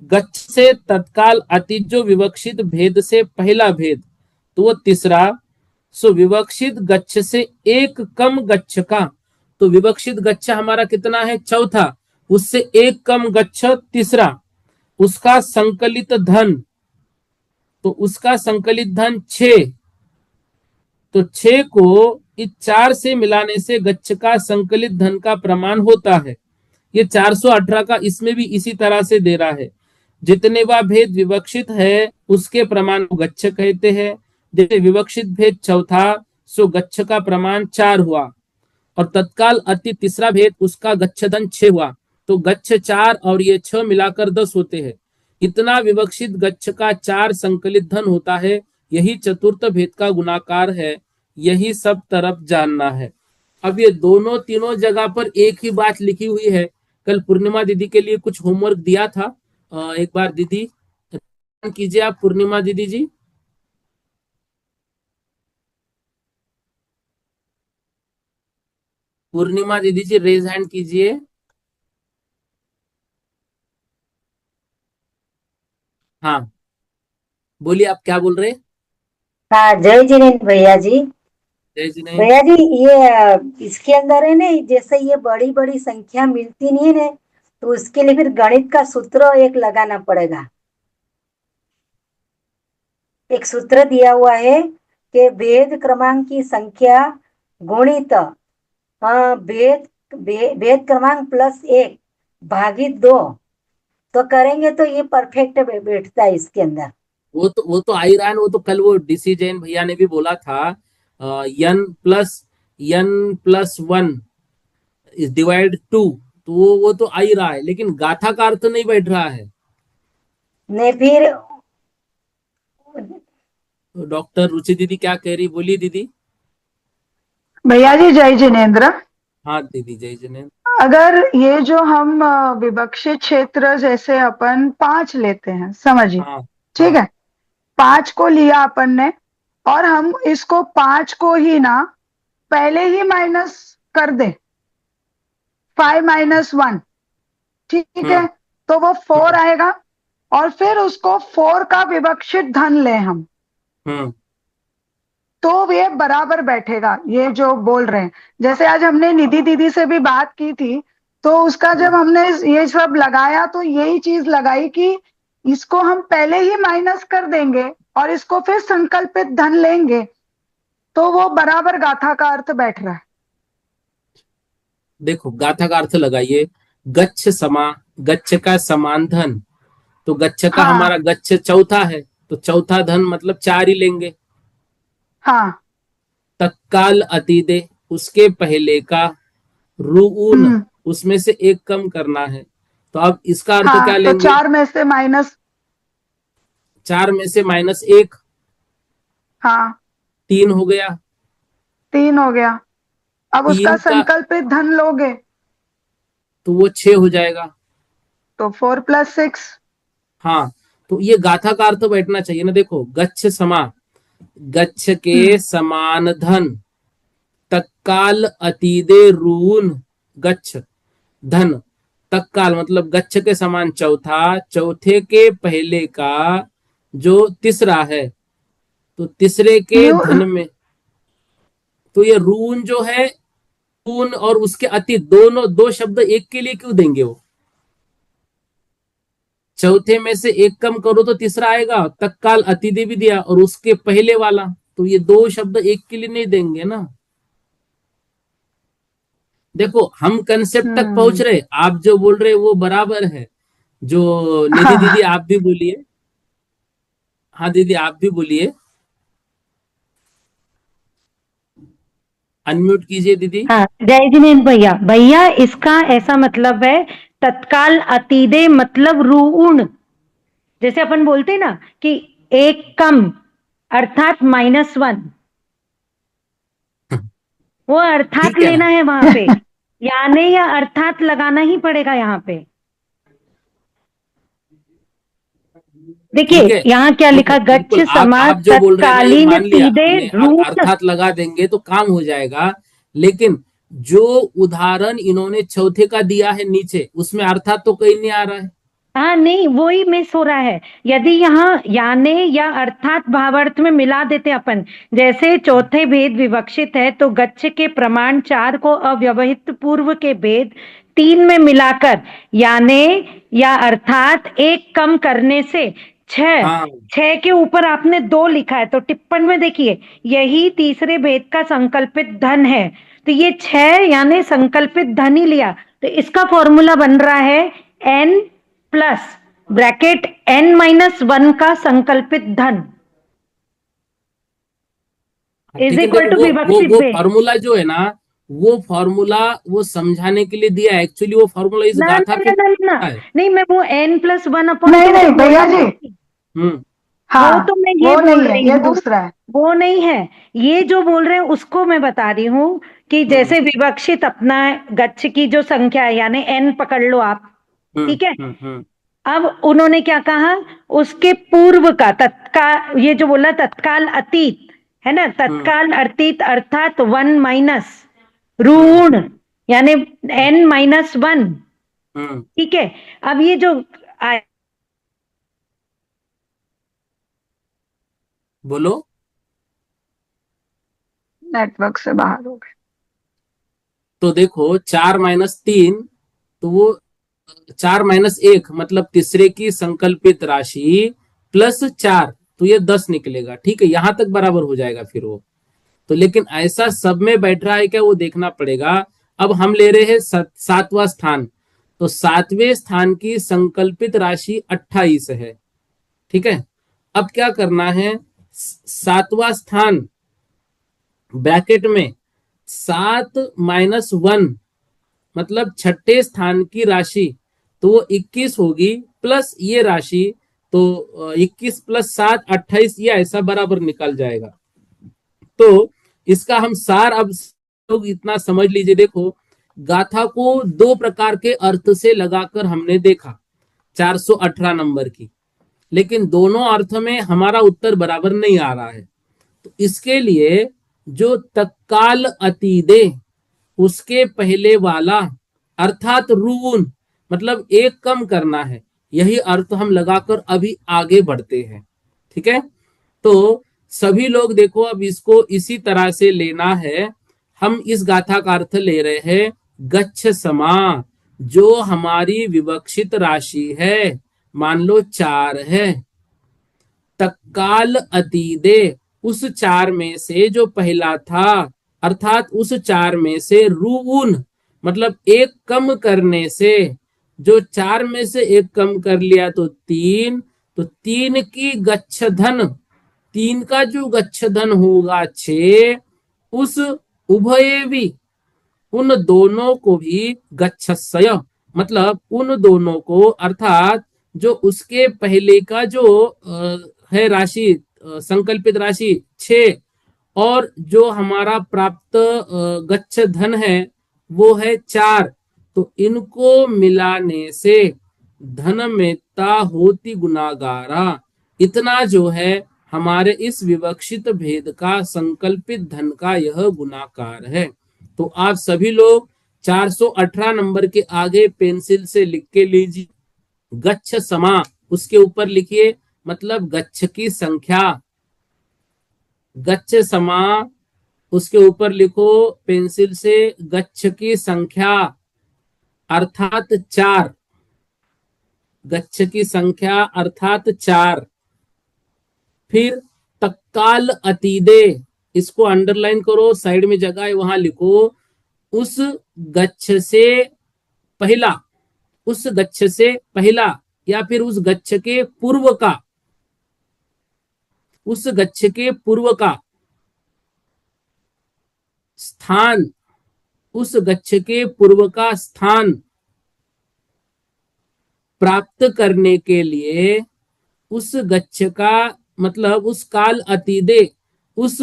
गच्छ से तत्काल अतीत जो विवक्षित भेद से पहला भेद, तो वो तीसरा। सो विवक्षित गच्छ से एक कम गच्छ का, तो विवक्षित गच्छ हमारा कितना है, चौथा, उससे एक कम गच्छ तीसरा, उसका संकलित धन, तो उसका संकलित धन 6। तो 6 को इस 4 से मिलाने से गच्छ का संकलित धन का प्रमाण होता है। ये 418 का इसमें भी इसी तरह से दे रहा है। जितने वा भेद विवक्षित है उसके प्रमाण को गच्छ कहते हैं। जैसे विवक्षित भेद चौथा, सो गच्छ का प्रमाण 4 हुआ, और तत्काल अति तीसरा भेद उसका गच्छधन 6 हुआ, तो गच्छ 4 और ये 6 मिलाकर 10 होते हैं। इतना विवक्षित गच्छ का 4 संकलित धन होता है, यही चतुर्थ भेद का गुणाकार है, यही सब तरफ जानना है। अब ये दोनों तीनों जगह पर एक ही बात लिखी हुई है। कल पूर्णिमा दीदी के लिए कुछ होमवर्क दिया था, एक बार दीदी कीजिए आप, पूर्णिमा दीदी जी। पूर्णिमा दीदी जी रेज हैंड कीजिए। हाँ, बोलिए आप क्या बोल रहे हैं। हाँ, जय जिनेन्द्र भैया जी। जय जिनेन्द्र। भैया जी, ये इसके अंदर है ना, जैसे ये बड़ी बड़ी संख्या मिलती नहीं है ना, तो उसके लिए फिर गणित का सूत्र एक लगाना पड़ेगा। एक सूत्र दिया हुआ है कि भेद क्रमांक की संख्या गुणित भेद क्रमांक प्लस 1 भागित 2, तो करेंगे तो ये परफेक्ट बैठता है इसके अंदर। वो तो आ ही रहा है ना, वो तो कल वो डीसी जैन भैया ने भी बोला था, n+1 इज डिवाइड 2, तो वो तो आ ही रहा है, लेकिन गाथा का अर्थ नहीं बैठ रहा है। ने फिर तो डॉक्टर रुचि दीदी क्या कह रही, बोलिए दीदी। भैया जी जय जिनेन्द्र। हाँ दीदी, जय जिनेन्द्र। अगर ये जो हम विवक्षित क्षेत्र जैसे अपन 5 लेते हैं, समझिए, हाँ। ठीक हाँ। है, 5 को लिया अपन ने, और हम इसको 5 को ही ना पहले ही माइनस कर दे, 5 - 1, ठीक है, हम्म। तो वो 4 हम्म। आएगा। और फिर उसको 4 का विवक्षित धन ले हम, हम्म। तो ये बराबर बैठेगा, ये जो बोल रहे हैं। जैसे आज हमने निधि दीदी से भी बात की थी, तो उसका जब हम्म। हमने ये सब लगाया तो यही चीज लगाई कि इसको हम पहले ही माइनस कर देंगे और इसको फिर संकल्पित धन लेंगे, तो वो बराबर गाथा का अर्थ बैठ रहा है। देखो, गाथा का अर्थ लगाइए। गच्छ गच्छ का समान धन, तो गच्छ का हाँ। हमारा गच्छ चौथा है, तो चौथा धन मतलब 4 ही लेंगे। हाँ। तत्काल अतीदे, उसके पहले का, रुऊन, हम्म। उसमें से एक कम करना है। तो अब इसका अर्थ क्या हाँ, तो लेंगे, 4 में से माइनस। 4 में से -1, हाँ, 3 हो गया। 3 हो गया। अब उसका 3 का, संकल्पित धन लोगे तो वो 6 हो जाएगा। तो 4 + 6। हाँ, तो ये गाथा का अर्थ बैठना चाहिए ना। देखो, गच्छ के हम्म। समान धन, तत्काल अतीदे रून, गच्छ धन, तत्काल मतलब गच्छ के समान चौथा, चौथे के पहले का जो तीसरा है, तो तीसरे के न्यू। धन में, तो ये रून जो है, रून और उसके अति दोनों दो शब्द एक के लिए क्यों देंगे वो। चौथे में से एक कम करो तो तीसरा आएगा, तत्काल अतिथि भी दिया और उसके पहले वाला, तो ये दो शब्द एक के लिए नहीं देंगे ना। देखो, हम कंसेप्ट तक पहुंच हम्म। रहे, आप जो बोल रहे वो बराबर है। जो निधि दीदी हाँ। आप भी बोलिए। हाँ दीदी आप भी बोलिए। अनम्यूट कीजिए दीदी। हाँ, जय जिनेन्द्र भैया। भैया इसका ऐसा मतलब है, तत्काल अतीदे मतलब रुण। जैसे अपन बोलते हैं ना कि एक कम अर्थात -1, वो अर्थात ठीक है ना। लेना है वहां पे, यानी या अर्थात लगाना ही पड़ेगा यहाँ पे। ठीक देखिए है, यहाँ क्या ठीक है, लिखा, गच्छ बिल्कुल समास आप जो बोल रहे हैं ना, ये तत्कालीन मान लिया तीदे हमने, ऋण। अर्थात लगा देंगे तो काम हो जाएगा। लेकिन जो उदाहरण इन्होंने चौथे का दिया है नीचे, उसमें अर्थात तो कहीं नहीं आ रहा है। हाँ नहीं, वही मिस हो रहा है। यदि यहाँ याने या अर्थात भावार्थ में मिला देते अपन, जैसे चौथे भेद विवक्षित है तो गच्छ के प्रमाण 4 को अव्यवहित पूर्व के भेद 3 में मिलाकर याने या अर्थात एक कम करने से 6, हाँ 6 के ऊपर आपने 2 लिखा है, तो टिप्पण में देखिए यही तीसरे भेद का संकल्पित धन है। तो ये 6 यानी संकल्पित धन ही लिया, तो इसका फॉर्मूला बन रहा है n प्लस ब्रैकेट n-1 का संकल्पित धन इज ठीक है, इक्वल देखो टू वो विवक्षित वो भेद। फॉर्मूला जो है ना, वो फॉर्मूला वो समझाने के लिए दिया है। एक्चुअली वो फॉर्मूला इस ना गाथा ना के ना ना, है। नहीं मैं वो n+1/2 नहीं नहीं बोला भैया जी, नहीं। हम्म। वो हाँ तो मैं ये वो बोल नहीं है, रही ये हूँ, दूसरा है। वो नहीं है। ये जो बोल रहे हैं उसको मैं बता रही हूँ कि हम्म जैसे विवक्षित अपना गच्छ की जो संख्या है यानी n पकड़ लो आप, ठीक है। हम्म। अब उन्होंने क्या कहा, उसके पूर्व का तत्काल, ये जो बोला तत्काल अतीत है ना, हम्म तत्काल अतीत अर्थात 1 हम्म ऋण यानी n-1, हम्म। ठीक है। अब ये जो आ- बोलो। नेटवर्क से बाहर हो गए। तो देखो 4-3, तो वो 4-1 मतलब तीसरे की संकल्पित राशि +4, तो ये 10 निकलेगा। ठीक है, यहां तक बराबर हो जाएगा फिर वो। तो लेकिन ऐसा सब में बैठ रहा है क्या, वो देखना पड़ेगा। अब हम ले रहे हैं 7वां स्थान, तो 7वें स्थान की संकल्पित राशि 28 है। ठीक है, अब क्या करना है, 7वां स्थान ब्रैकेट में 7-1 मतलब छठे स्थान की राशि, तो वो 21 होगी, प्लस ये राशि, तो 21 + 7 28, ये ऐसा बराबर निकल जाएगा। तो इसका हम सार, अब लोग इतना समझ लीजिए। देखो, गाथा को दो प्रकार के अर्थ से लगाकर हमने देखा 418 नंबर की, लेकिन दोनों अर्थ में हमारा उत्तर बराबर नहीं आ रहा है। तो इसके लिए जो तत्काल अतीदे, उसके पहले वाला अर्थात रून, मतलब एक कम करना है, यही अर्थ हम लगाकर अभी आगे बढ़ते हैं। ठीक है, तो सभी लोग देखो, अब इसको इसी तरह से लेना है। हम इस गाथा का अर्थ ले रहे हैं गच्छ समा, जो हमारी विवक्षित राशि है, मान लो 4 है। तत्काल अतीदे, उस 4 में से जो पहला था, अर्थात उस 4 में से रूउन मतलब एक कम करने से, जो 4 में से एक कम कर लिया तो 3, तो 3 की गच्छधन, 3 का जो गच्छधन होगा 6, उस उभयवी, उन दोनों को भी गच्छस्य, मतलब उन दोनों को, अर्थात जो उसके पहले का जो है राशि, संकल्पित राशि 6, और जो हमारा प्राप्त गच्छ धन है वो है 4, तो इनको मिलाने से धन मेता होती गुनागारा, इतना जो है हमारे इस विवक्षित भेद का संकल्पित धन का यह गुणाकार है। तो आप सभी लोग 418 नंबर के आगे पेंसिल से लिख के लीजिए गच्छ समा, उसके ऊपर लिखिए मतलब गच्छ की संख्या, गच्छ समा, उसके ऊपर लिखो पेंसिल से गच्छ की संख्या अर्थात 4, गच्छ की संख्या अर्थात 4। फिर तत्काल अतीदे, इसको अंडरलाइन करो, साइड में जगह है वहां लिखो, उस गच्छ से पहला, उस गच्छ से पहला, या फिर उस गच्छ के पूर्व का, उस गच्छ के पूर्व का स्थान, उस गच्छ के पूर्व का स्थान प्राप्त करने के लिए उस गच्छ का मतलब उस काल अतीदे, उस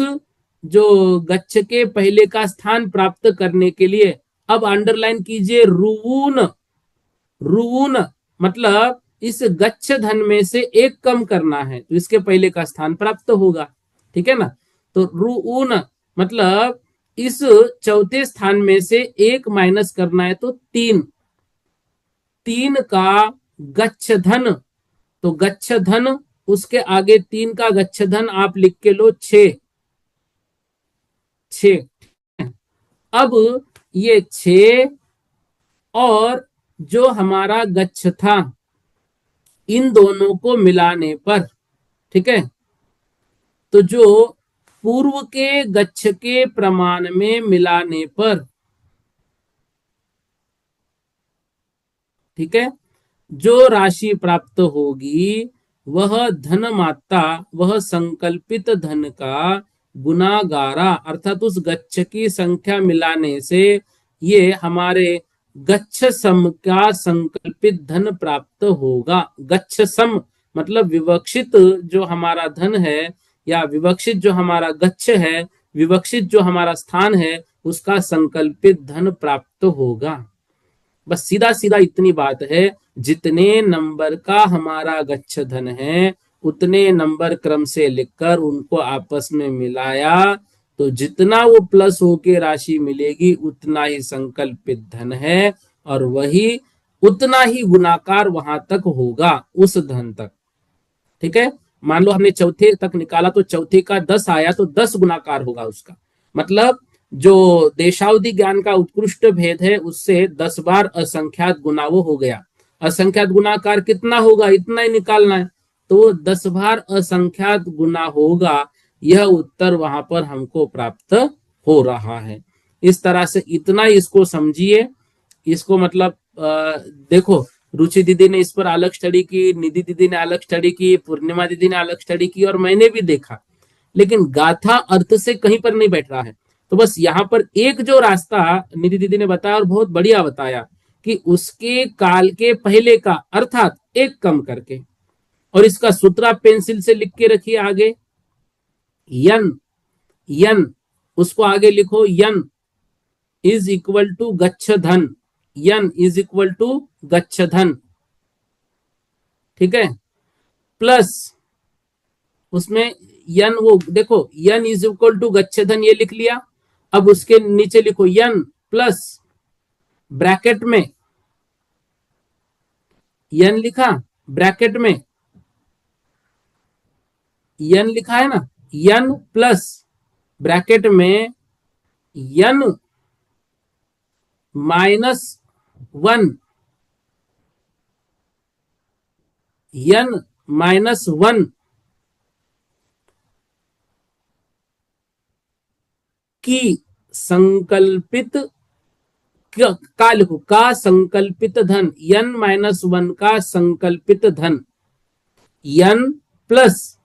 जो गच्छ के पहले का स्थान प्राप्त करने के लिए, अब अंडरलाइन कीजिए रुवून, रुवून मतलब इस गच्छ धन में से एक कम करना है तो इसके पहले का स्थान प्राप्त होगा, ठीक है ना। तो रुऊन मतलब इस चौथे स्थान में से एक माइनस करना है तो तीन, तीन का गच्छ धन, तो गच्छ धन उसके आगे तीन का गच्छ धन आप लिख के लो 6, 6। अब ये 6 और जो हमारा गच्छ था इन दोनों को मिलाने पर, ठीक है, तो जो पूर्व के गच्छ के प्रमाण में मिलाने पर, ठीक है, जो राशि प्राप्त होगी वह धन मात्रा, वह संकल्पित धन का गुणागारा, अर्थात उस गच्छ की संख्या मिलाने से ये हमारे गच्छ सम का संकल्पित धन प्राप्त होगा। गच्छ सम मतलब विवक्षित जो हमारा धन है या विवक्षित जो हमारा गच्छ है, विवक्षित जो हमारा स्थान है, उसका संकल्पित धन प्राप्त होगा। बस सीधा सीधा इतनी बात है, जितने नंबर का हमारा गच्छ धन है उतने नंबर क्रम से लिखकर उनको आपस में मिलाया तो जितना वो प्लस होके राशि मिलेगी उतना ही संकल्पित धन है और वही उतना ही गुणाकार वहां तक होगा उस धन तक, ठीक है। मान लो हमने चौथे तक निकाला तो चौथे का 10 आया तो 10 गुणाकार होगा उसका, मतलब जो देशावधि ज्ञान का उत्कृष्ट भेद है उससे 10 बार असंख्यात गुना वो हो गया। असंख्यात गुणाकार कितना होगा इतना ही निकालना है, तो 10 बार असंख्यात गुना होगा, यह उत्तर वहां पर हमको प्राप्त हो रहा है। इस तरह से इतना इसको समझिए, इसको मतलब देखो रुचि दीदी ने इस पर अलग स्टडी की, निधि दीदी ने अलग स्टडी की, पूर्णिमा दीदी ने अलग स्टडी की और मैंने भी देखा, लेकिन गाथा अर्थ से कहीं पर नहीं बैठ रहा है। तो बस यहाँ पर एक जो रास्ता निधि दीदी ने बताया और बहुत बढ़िया बताया कि उसके काल के पहले का अर्थात एक कम करके, और इसका सूत्र आप पेंसिल से लिख के रखिए आगे, यन, यन उसको आगे लिखो, यन इज इक्वल टू गच्छ धन, यन इज इक्वल टू गच्छ धन, ठीक है, प्लस उसमें यन वो देखो यन इज इक्वल टू गच्छ धन ये लिख लिया, अब उसके नीचे लिखो यन प्लस ब्रैकेट में, यन लिखा ब्रैकेट में, यन लिखा है ना, यन प्लस ब्रैकेट में यन -1, यन -1 की संकल्पित का लिखो, का संकल्पित धन, n-1 का संकल्पित धन, n प्लस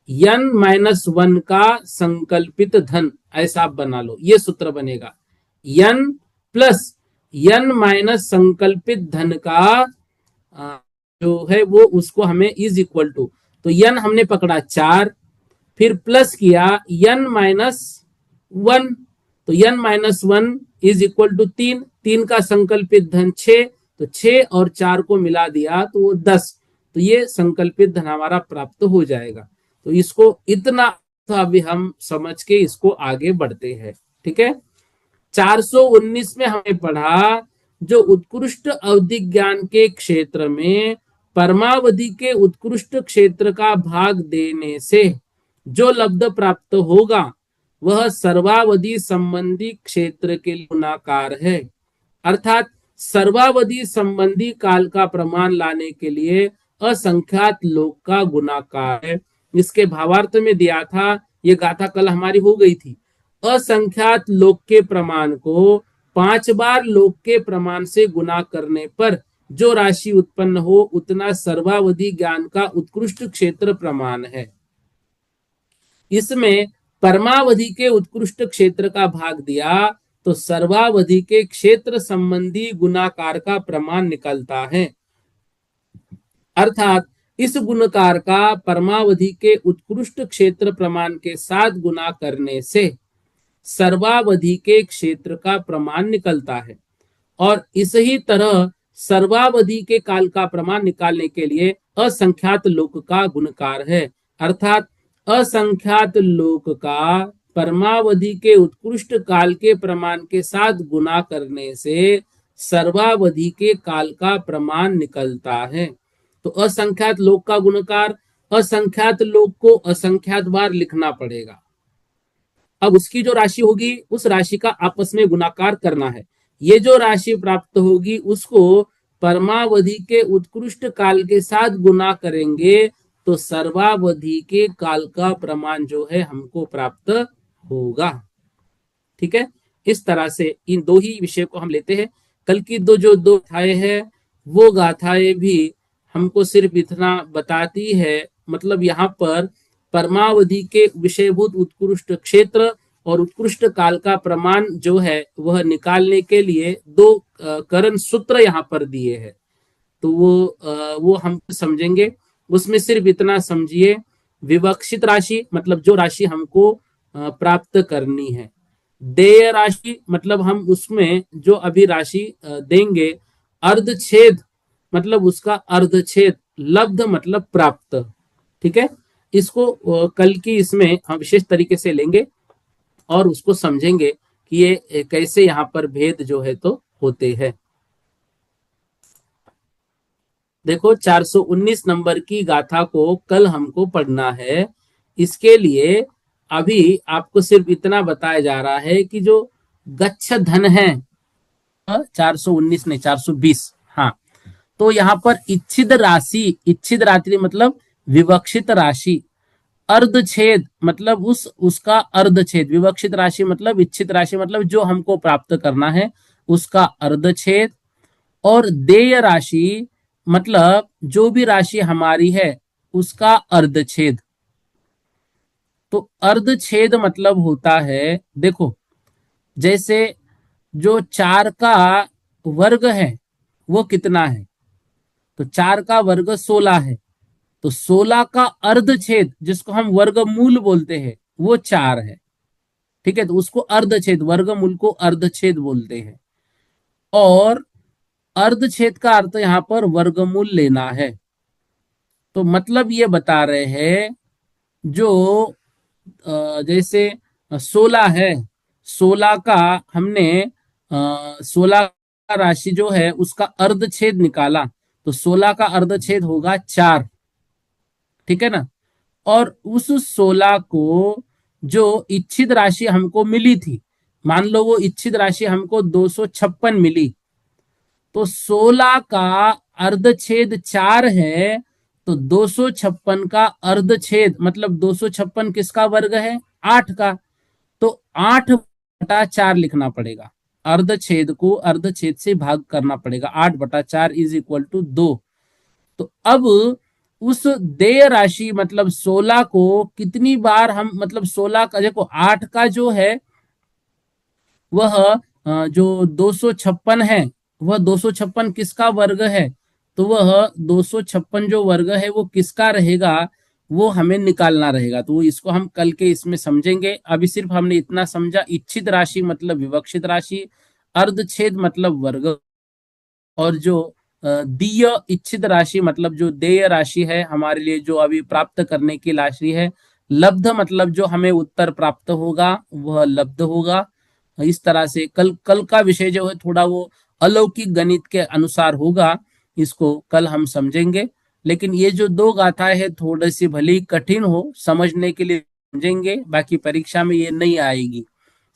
n-1 का संकल्पित धन, ऐसा आप बना लो, ये सूत्र बनेगा। n प्लस n माइनस संकल्पित धन का जो है वो उसको हमें इज इक्वल टू, तो n हमने पकड़ा 4, फिर प्लस किया n-1, तो n-1 इज इक्वल टू 3, 3 का संकल्पित धन 6, तो 6 और 4 को मिला दिया तो वो 10, तो ये संकल्पित धन हमारा प्राप्त हो जाएगा। तो इसको इतना अभी हम समझ के इसको आगे बढ़ते हैं, ठीक है। 419 में हमें पढ़ा जो उत्कृष्ट अवधि ज्ञान के क्षेत्र में परमावधि के उत्कृष्ट क्षेत्र का भाग देने से जो लब्ध प्राप्त होगा वह सर्वावधि संबंधी क्षेत्र के लिए गुणाकार है, अर्थात सर्वावधि संबंधी काल का प्रमाण लाने के लिए असंख्यात लोक का गुणाकार है। इसके भावार्थ में दिया था, ये गाथा कल हमारी हो गई थी, असंख्यात लोक के प्रमाण को 5 बार लोक के प्रमाण से गुना करने पर जो राशि उत्पन्न हो उतना सर्वावधि ज्ञान का उत्कृष्ट क्षेत्र प्रमाण है। इसमें परमावधि के उत्कृष्ट क्षेत्र का भाग दिया तो सर्वावधि के क्षेत्र संबंधी गुणाकार का प्रमाण निकलता है। अर्थात इस गुणकार का परमावधि के उत्कृष्ट क्षेत्र प्रमाण के साथ गुणा करने से सर्वावधि के क्षेत्र का प्रमाण निकलता है। और इसी तरह सर्वावधि के काल का प्रमाण निकालने के लिए असंख्यात लोक का गुणकार है। अर्थात असंख्यात लोक का परमावधि के उत्कृष्ट काल के प्रमाण के साथ गुणा करने से सर्वावधि के काल का प्रमाण निकलता है। तो असंख्यात लोक का गुणकार, असंख्यात लोक को असंख्यात बार लिखना पड़ेगा। अब उसकी जो राशि होगी उस राशि का आपस में गुणाकार करना है। ये जो राशि प्राप्त होगी उसको परमावधि के उत्कृष्ट काल के साथ गुणा करेंगे तो सर्वावधि के काल का प्रमाण जो है हमको प्राप्त होगा। ठीक है, इस तरह से इन दो ही विषय को हम लेते हैं। कल की जो दो गाथाएं हैं वो गाथाएं भी हमको सिर्फ इतना बताती है, मतलब यहाँ पर परमावधि के विषयभूत उत्कृष्ट क्षेत्र और उत्कृष्ट काल का प्रमाण जो है वह निकालने के लिए दो करण सूत्र यहाँ पर दिए हैं। तो वो हम समझेंगे। उसमें सिर्फ इतना समझिए, विवक्षित राशि मतलब जो राशि हमको प्राप्त करनी है, देय राशि मतलब हम उसमें जो अभी राशि देंगे, अर्धछेद मतलब उसका अर्धछेद, लब्ध मतलब प्राप्त। ठीक है, इसको कल की इसमें हम विशेष तरीके से लेंगे और उसको समझेंगे कि ये कैसे यहाँ पर भेद जो है तो होते हैं। देखो 419 नंबर की गाथा को कल हमको पढ़ना है। इसके लिए अभी आपको सिर्फ इतना बताया जा रहा है कि जो गच्छ धन है 419 नहीं 420, हाँ, तो यहाँ पर इच्छित राशि, इच्छित राशि मतलब विवक्षित राशि, अर्धछेद मतलब उसका अर्धछेद, विवक्षित राशि मतलब इच्छित राशि मतलब जो हमको प्राप्त करना है उसका अर्धछेद, और देय राशि मतलब जो भी राशि हमारी है उसका अर्धछेद। तो अर्धछेद मतलब होता है, देखो जैसे जो 4 का वर्ग है वो कितना है, तो 4 का वर्ग 16 है, तो 16 का अर्धछेद जिसको हम वर्गमूल बोलते हैं वो 4 है। ठीक है, तो उसको अर्धछेद, वर्गमूल को अर्धछेद बोलते हैं। और अर्धछेद का अर्थ यहां पर वर्गमूल लेना है। तो मतलब ये बता रहे हैं जो जैसे 16 है, 16 का हमने 16 का राशि जो है उसका अर्धछेद निकाला तो 16 का अर्धछेद होगा 4। ठीक है ना, और उस 16 को जो इच्छित राशि हमको मिली थी, मान लो वो इच्छित राशि हमको 256 मिली, तो 16 का अर्धछेद 4 है, तो 256 का अर्धछेद मतलब 256 किसका वर्ग है, 8 का, तो 8/4 लिखना पड़ेगा। अर्धछेद को अर्धछेद से भाग करना पड़ेगा, 8/4 इज इक्वल टू 2। तो अब उस देय राशि मतलब 16 को कितनी बार हम, मतलब 16 का देखो 8 का जो है वह जो 256 है वह 256 किसका वर्ग है, तो वह 256 जो वर्ग है वो किसका रहेगा वो हमें निकालना रहेगा। तो इसको हम कल के इसमें समझेंगे। अभी सिर्फ हमने इतना समझा, इच्छित राशि मतलब विवक्षित राशि, अर्धछेद मतलब वर्ग, और जो दीय इच्छित राशि मतलब जो देय राशि है हमारे लिए जो अभी प्राप्त करने की राशि है, लब्ध मतलब जो हमें उत्तर प्राप्त होगा वह लब्ध होगा। इस तरह से कल का विषय जो है थोड़ा वो अलौकिक गणित के अनुसार होगा, इसको कल हम समझेंगे। लेकिन ये जो दो गाथाएं है थोड़ी सी भली कठिन हो समझने के लिए समझेंगे, बाकी परीक्षा में ये नहीं आएगी।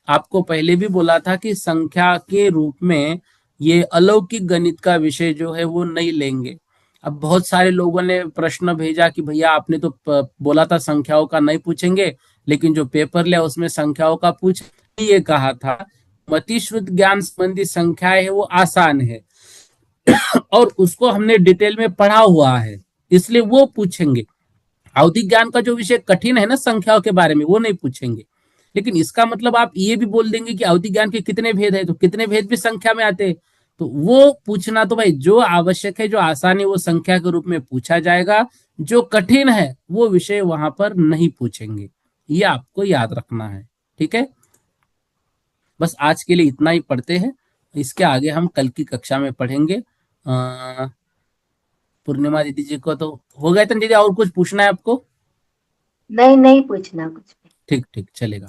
आपको पहले भी बोला था कि संख्या के रूप में ये अलौकिक गणित का विषय जो है वो नहीं लेंगे। अब बहुत सारे लोगों ने प्रश्न भेजा कि भैया आपने तो बोला था संख्याओं का नहीं पूछेंगे, लेकिन जो पेपर लिया उसमें संख्याओं का पूछ, ये कहा था मतिश्रुत ज्ञान संबंधी संख्याएं है वो आसान है और उसको हमने डिटेल में पढ़ा हुआ है, इसलिए वो पूछेंगे। आवधिक ज्ञान का जो विषय कठिन है ना संख्याओं के बारे में, वो नहीं पूछेंगे। लेकिन इसका मतलब आप ये भी बोल देंगे कि अवधि ज्ञान के कितने भेद है, तो कितने भेद भी संख्या में आते हैं। तो वो पूछना तो भाई जो आवश्यक है, जो आसान है, वो संख्या के रूप में पूछा जाएगा। जो कठिन है वो विषय वहां पर नहीं पूछेंगे। ये आपको याद रखना है, ठीक है। बस आज के लिए इतना ही पढ़ते हैं। इसके आगे हम कल की कक्षा में पढ़ेंगे। पूर्णिमा दीदी जी को तो हो गया था दीदी, और कुछ पूछना है आपको? नहीं, नहीं पूछना कुछ भी। ठीक ठीक, चलेगा।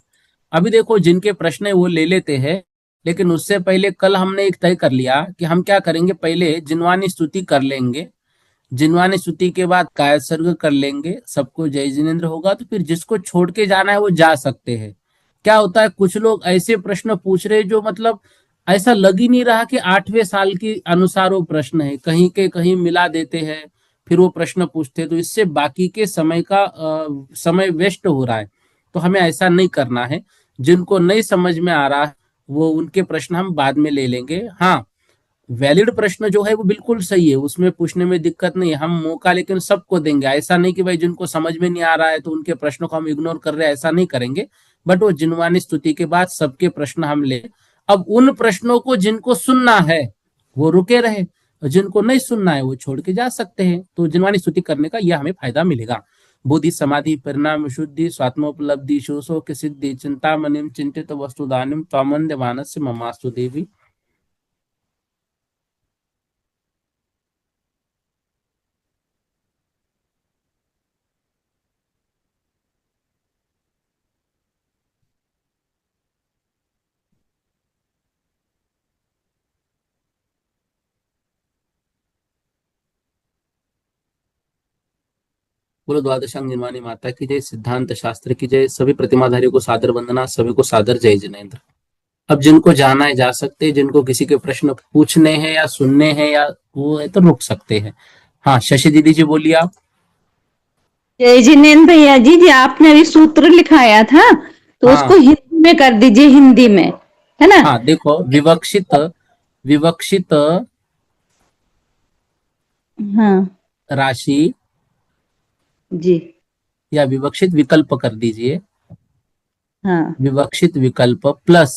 अभी देखो, जिनके प्रश्न है वो ले लेते हैं, लेकिन उससे पहले कल हमने एक तय कर लिया कि हम क्या करेंगे, पहले जिनवानी स्तुति कर लेंगे। जिनवानी स्तुति के बाद कायद सर्ग कर लेंगे, सबको जय जिनेन्द्र होगा, तो फिर जिसको छोड़ के जाना है वो जा सकते हैं। क्या होता है, कुछ लोग ऐसे प्रश्न पूछ रहे जो मतलब ऐसा लग ही नहीं रहा कि 8वें साल के अनुसार वो प्रश्न है, कहीं के कहीं मिला देते हैं, फिर वो प्रश्न पूछते हैं, तो इससे बाकी के समय का समय वेस्ट हो रहा है। तो हमें ऐसा नहीं करना है। जिनको नहीं समझ में आ रहा है वो उनके प्रश्न हम बाद में ले लेंगे। हाँ, वैलिड प्रश्न जो है वो बिल्कुल सही है, उसमें पूछने में दिक्कत नहीं है, हम मौका लेकिन सबको देंगे। ऐसा नहीं कि भाई जिनको समझ में नहीं आ रहा है तो उनके प्रश्नों को हम इग्नोर कर रहे हैं, ऐसा नहीं करेंगे। बट वो जिनवानी स्तुति के बाद सबके प्रश्न हम ले। अब उन प्रश्नों को जिनको सुनना है वो रुके रहे, और जिनको नहीं सुनना है वो छोड़ के जा सकते हैं। तो जिनवानी स्तुति करने का यह हमें फायदा मिलेगा। बुद्धि समाधि परिणाम शुद्धि स्वात्मोपलब्धि शोषो की सिद्धि चिंता मनिम चिंतित वस्तुदानिम त्वमंद्य मानस्य ममास्तु देवी। बोलो द्वादशांग निर्माणी माता की जय, सिद्धांत शास्त्र की जय, सभी प्रतिमाधारियों को सादर वंदना, सभी को सादर जय जिनेन्द्र। अब जिनको जाना है जा सकते हैं, जिनको किसी के प्रश्न पूछने हैं या सुनने हैं या वो है तो रुक सकते हैं। हाँ, शशि दीदी जी बोलिए आप। जय जिनेन्द्र भैया जी, जी आपने अभी सूत्र लिखाया था तो हाँ उसको हिंदी में कर दीजिए, हिंदी में, है ना। हाँ, देखो, विवक्षित विवक्षित हाँ राशि जी। या विवक्षित विकल्प कर दीजिए। हाँ विवक्षित विकल्प प्लस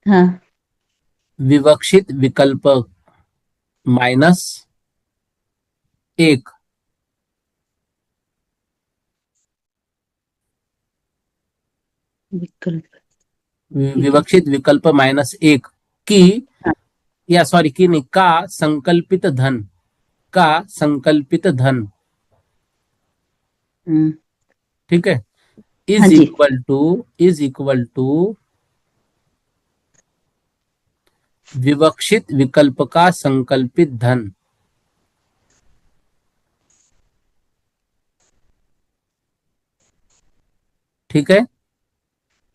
हाँ विवक्षित विकल्प माइनस 1। विकल्प। विवक्षित विकल्प -1 की, हाँ, या सॉरी की नहीं, का संकल्पित धन, का संकल्पित धन, हम्म, ठीक है, हाँ जी। इज इक्वल टू विवक्षित विकल्प का संकल्पित धन। ठीक है,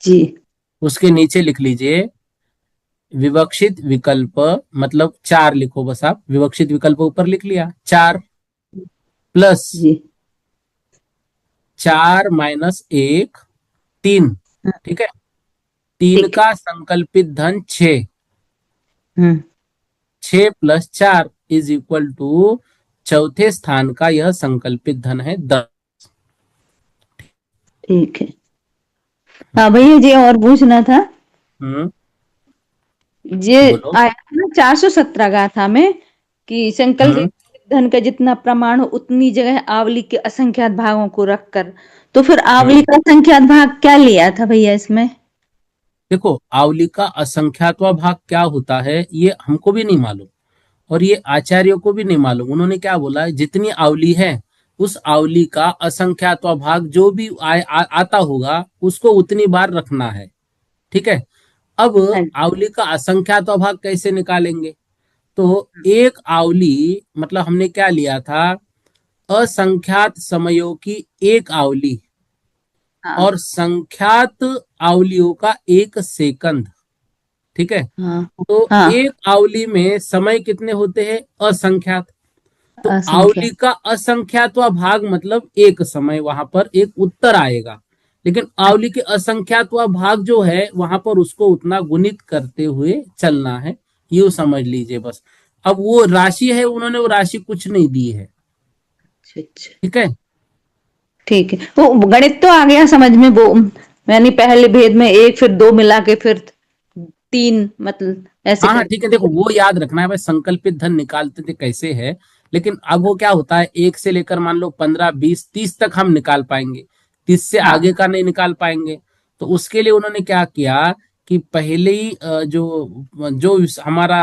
जी उसके नीचे लिख लीजिए विवक्षित विकल्प, मतलब 4 लिखो बस, आप विवक्षित विकल्प ऊपर लिख लिया 4 प्लस जी। 4 -1 3। हाँ, ठीक है, 3 ठीक है। का संकल्पित धन 6, हम्म, 6 + 4 इज इक्वल टू चौथे स्थान का यह संकल्पित धन है 10। ठीक है। हाँ भैया जी, और पूछना था। हम्म, ये बोलो। आया था ना 417 गाथा में कि हम्म, संकल्प धन का जितना प्रमाण हो उतनी जगह आवली के असंख्यात भागों को रखकर, तो फिर आवली हम्म। का असंख्यात भाग क्या लिया था भैया इसमें। देखो, आवली का असंख्यात्वा भाग क्या होता है ये हमको भी नहीं मालूम, और ये आचार्यों को भी नहीं मालूम। उन्होंने क्या बोला है, जितनी आवली है उस आवली का असंख्यात्वा भाग जो भी आता होगा उसको उतनी बार रखना है। ठीक है, अब हाँ आवली का असंख्यात्वा भाग कैसे निकालेंगे? तो एक आवली मतलब हमने क्या लिया था, असंख्यात समयों की एक आवली हाँ और संख्यात आवलियों का 1 सेकंड। ठीक है, हाँ तो हाँ। एक आवली में समय कितने होते हैं? असंख्यात। तो आवली असंख्यात। का असंख्यातवा भाग मतलब एक समय, वहां पर एक उत्तर आएगा। लेकिन आवली के असंख्यातवा भाग जो है वहां पर उसको उतना गुणित करते हुए चलना है, यूं समझ लीजिए बस। अब वो राशि है, उन्होंने वो राशि कुछ नहीं दी है। अच्छा अच्छा। ठीक है, ठीक है, वो गणित तो आ गया समझ में, वो यानी पहले भेद में एक फिर दो मिला के फिर तीन, मतलब ऐसे हाँ हाँ कर। ठीक है, देखो वो याद रखना है भाई, संकल्पित धन निकालते थे कैसे है। लेकिन अब वो क्या होता है, एक से लेकर मान लो 15 20 30 तक हम निकाल पाएंगे, 30 से आगे हाँ का नहीं निकाल पाएंगे। तो उसके लिए उन्होंने क्या किया कि पहले ही जो जो हमारा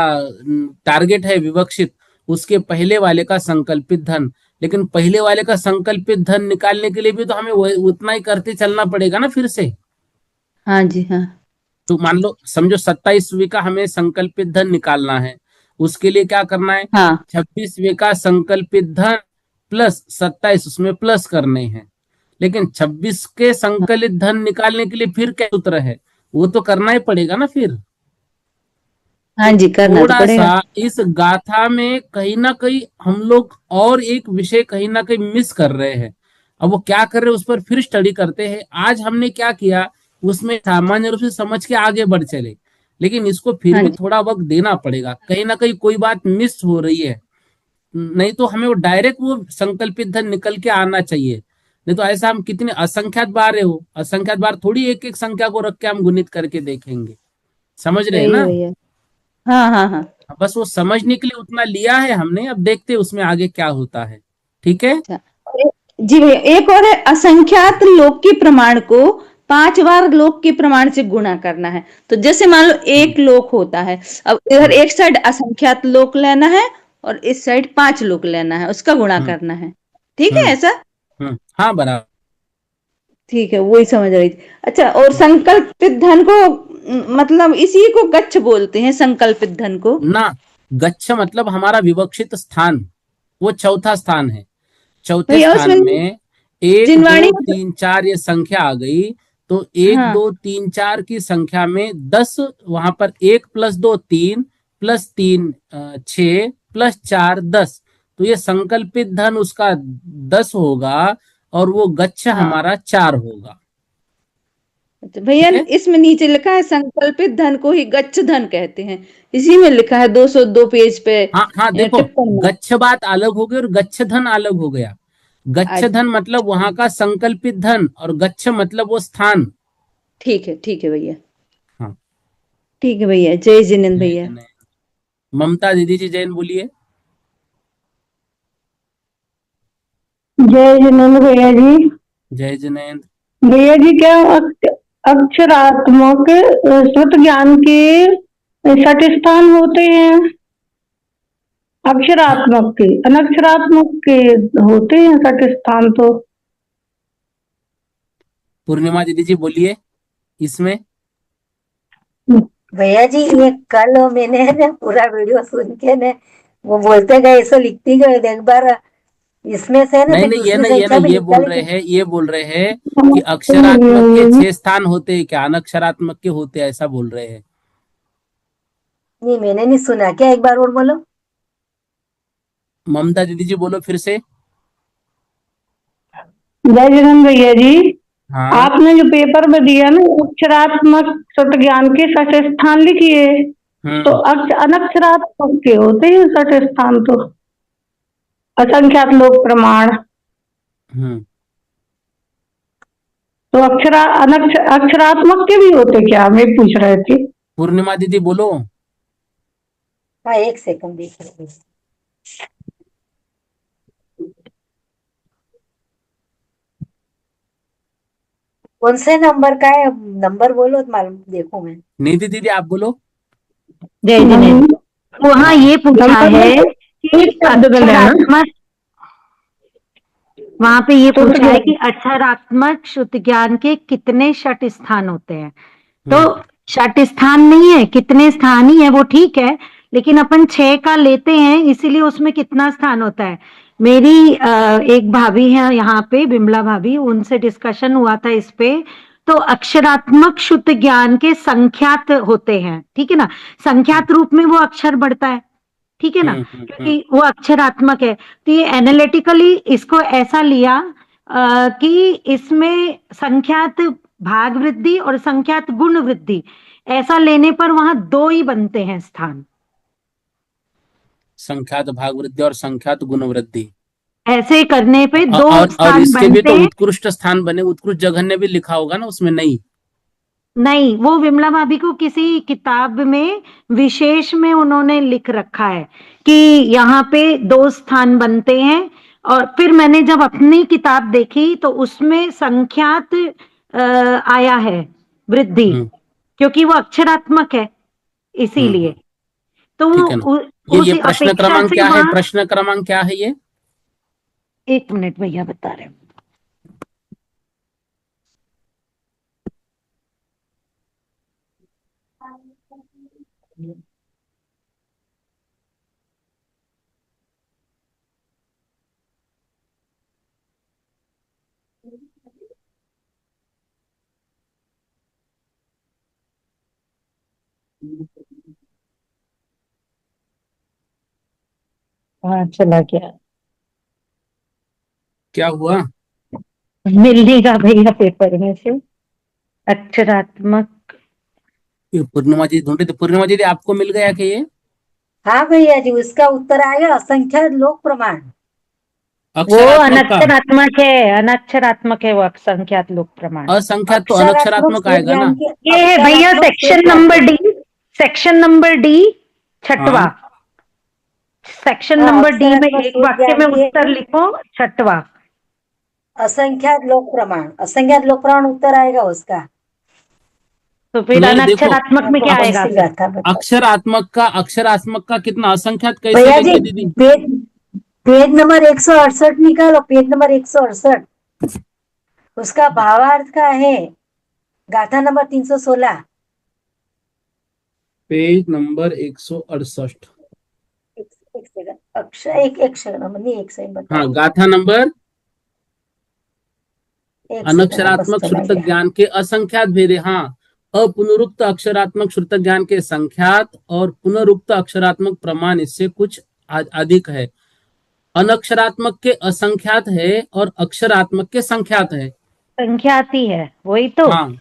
टारगेट है विवक्षित, उसके पहले वाले का संकल्पित धन। लेकिन पहले वाले का संकल्पित धन निकालने के लिए भी तो हमें उतना ही करते चलना पड़ेगा ना फिर से। हाँ जी हाँ। तो मान लो समझो 27वीं का हमें संकल्पित धन निकालना है, उसके लिए क्या करना है, हाँ 26वीं का संकल्पित धन प्लस 27 उसमें प्लस करने हैं। लेकिन 26 के संकलित धन निकालने के लिए फिर क्या सूत्र है, वो तो करना ही पड़ेगा ना फिर। हाँ तो जी, करना तो थोड़ा सा पड़ेगा। इस गाथा में कहीं ना कहीं हम लोग और एक विषय कहीं ना कहीं मिस कर रहे हैं। अब वो क्या कर रहे हैं उस पर फिर स्टडी करते हैं। आज हमने क्या किया, उसमें सामान्य रूप से समझ के आगे बढ़ चले, लेकिन इसको फिर हाँ भी जी थोड़ा वक्त देना पड़ेगा, कहीं ना कहीं कोई बात मिस हो रही है। नहीं तो हमें वो डायरेक्ट वो संकल्पित धन निकल के आना चाहिए। नहीं तो ऐसा हम कितने असंख्यात बार है, वो असंख्यात बार थोड़ी एक एक संख्या को रख के हम गुणित करके देखेंगे। समझ रहे हैं सही है ना। भैया। हाँ हाँ हाँ। बस वो समझने के लिए उतना लिया है हमने, अब देखते हैं उसमें आगे क्या होता है। ठीक है। अच्छा, जी भैया, एक और है, असंख्यात लोक के प्रमाण को 5 बार लोक के प्रमाण से गुणा करना है। तो जैसे मान लो हम्म, एक लोक होता है, अब इधर हम्म, एक साइड असंख्यात लोक लेना है और इस साइड 5 लोक लेना है, उसका गुणा हम्म, करना है। ठीक है हम्म, ऐसा? हाँ बराबर। ठीक है, वही समझ रही थी। अच्छा, और संकल्पित धन को मतलब इसी को गच्छ बोलते हैं, संकल्पित धन को। ना, गच्छ मतलब हमारा विवक्षित स्थान, वो चौथा स्थान है। चौथे भैया स्थान उसमें में एक जिनवाणी दो तीन चार ये संख्या आ गई। तो एक हाँ दो तीन चार की संख्या में 10, वहां पर 1 + 2 3 +3 6 +4 10। तो ये संकल्पित धन उसका 10 होगा, और वो गच्छ हाँ। हमारा 4 होगा। अच्छा भैया, ठीक है। इसमें नीचे लिखा है संकल्पित धन को ही गच्छ धन कहते हैं, इसी में लिखा है 202 पेज पे हाँ हाँ देखो, टिप्पण में। गच्छ बात अलग हो गई और गच्छ धन अलग हो गया। गच्छ अच्छा, धन मतलब वहां का संकल्पित धन, और गच्छ मतलब वो स्थान। ठीक है भैया। हाँ। ठीक है भैया, जय जिनेन्द्र जय भैया। जय। ममता दीदी जी जैन बोलिए। जय जिनेन्द्र भैया जी। जय जिनेन्द्र। भैया जी, क्या अक्षरात्मक श्रुत ज्ञान के 6 स्थान होते हैं? हाँ, अक्षरात्मक के, अनक्षरात्मक के होते हैं 6 स्थान तो। पूर्णिमा दीदी जी बोलिए इसमें। भैया जी, ये कल मैंने ना पूरा वीडियो सुन के ने वो बोलते गए, ऐसे लिखती गए एक बार, इसमें से ना नहीं फिर नहीं, ये दूसरी नहीं, ये संख्या नहीं, भी ये बोल निकाले रहे थे। हैं, ये बोल रहे हैं कि अक्षरात्मक के 6 स्थान होते हैं क्या, अनक्षरात्मक के होते हैं, ऐसा बोल रहे हैं। नहीं, मैंने नहीं सुना, क्या एक बार और बोलो। ममता दीदी जी बोलो फिर से। जय जिनेन्द्र भैया जी, हाँ। आपने जो पेपर में दिया ना, अक्षरात्मक श्रुत ज्ञान के 6 स्थान लिखिए। तो हम्म। अनक्षरात्मक के होते हैं 6 स्थान तो, असंख्यात लोक प्रमाण। हम्म। तो अक्षरात्मक के भी होते क्या, हमें पूछ रहे थे। पूर्णिमा दीदी बोलो। हाँ, एक सेकंड देख रहे हैं। कौन से नंबर का है, नंबर बोलो तो मालूम देखो मैं। निधि दीदी आप बोलो। जय जिनेन्द्र। वहाँ हाँ। ये पूछा है कि एक शब्द बदल है ना। अक्षरात्मक, वहां पे ये श्रुत पूछा है ज्ञान। कि अक्षरात्मक श्रुत ज्ञान के कितने षट स्थान होते हैं। तो हम्म। षट स्थान नहीं है, कितने स्थान ही है, वो ठीक है। लेकिन अपन 6 का लेते हैं, इसीलिए उसमें कितना स्थान होता है। मेरी एक भाभी है यहाँ पे, बिमला भाभी, उनसे डिस्कशन हुआ था इस पे। तो अक्षरात्मक शुद्ध ज्ञान के संख्यात होते हैं, ठीक है ना। संख्यात रूप में वो अक्षर बढ़ता है, ठीक है ना, क्योंकि वो अक्षरात्मक है। तो ये एनालिटिकली इसको ऐसा लिया कि इसमें संख्यात भाग वृद्धि और संख्यात गुण वृद्धि, ऐसा लेने पर वहां 2 ही बनते हैं स्थान। संख्यात भाग वृद्धि और संख्यात गुण वृद्धि। ऐसे करने पे दो और स्थान इसके भी बनते तो हैं। उत्कृष्ट स्थान बने, उत्कृष्ट जघन्य भी लिखा होगा ना उसमें, नहीं? नहीं, वो विमला भाभी को किसी किताब में विशेष में उन्होंने लिख रखा है कि यहाँ पे दो स्थान बनते हैं। और फिर मैंने जब अपनी किताब देखी तो उसमें संख्यात आया है वृद्धि, हम्म क्योंकि वो अक्षरात्मक है इसीलिए। हम्म। तो ठीक है ना। वो ये उस प्रश्न अपेक्षा क्रमांक से क्या है, वहां। प्रश्न क्रमांक क्या है ये? 1 मिनट भैया बता रहे हैं। हाँ, चला गया। क्या हुआ? मिलने का भैया पेपर में से अक्षरात्मक। ये पूर्णिमा जी ढूंढे थे, पूर्णिमा जी आपको मिल गया कि ये हाँ भैया जी, उसका उत्तर आएगा असंख्य लोक प्रमाण। वो अक्षरात्मक का? अनक्षरात्मक है, अनक्षरात्मक है वो असंख्यात लोक प्रमाण। असंख्यात तो अक्षरात्मक अनक्षरात्मक स्रोत आएगा ना? ज्ञान के ये है भैया अक्षरात्मक स्रोत सेक्शन ज्ञान नंबर के। डी। सेक्शन नंबर डी, छठवा। हाँ। सेक्शन हाँ, नंबर डी में अक्षरात्मक एक स्रोत वाक्य ज्ञान में के उत्तर लिखो, छठवा। असंख्यात लोक प्रमाण, असंख्यात लोक प्रमाण उत्तर आएगा उसका। तो फिर नहीं देखो, अनक्षरात्मक में आपको क्या कौन आएगा सी फिर? गाथा बता। अक्षरात्मक का कितना, असंख्यात कैसे भैया जी, लेंगे दीदी? पेज पेज नंबर 168 निकालो, पेज नंबर 168। उसका भावार्थ का है गाथा नंबर 316। Page number 168। एक सेकंड, अक्षर एक सेकंड नहीं, एक सेकंड बता हाँ, रही हूँ। गाथा नंबर। एक सेकंड बस अनक्षरात्मक चला श्रुतक गया। ज्ञान के असंख्यात भेद है। हाँ, अपुनरुक्त अक्षरात्मक श्रुतक ज्ञान के संख्यात और पुनरुक्त अक्षरात्मक प्रमाण इससे कुछ अधिक है। अनक्षरात्मक के असंख्यात है और अक्षरात्मक के संख्यात है। संख्याती है वही तो। हाँ,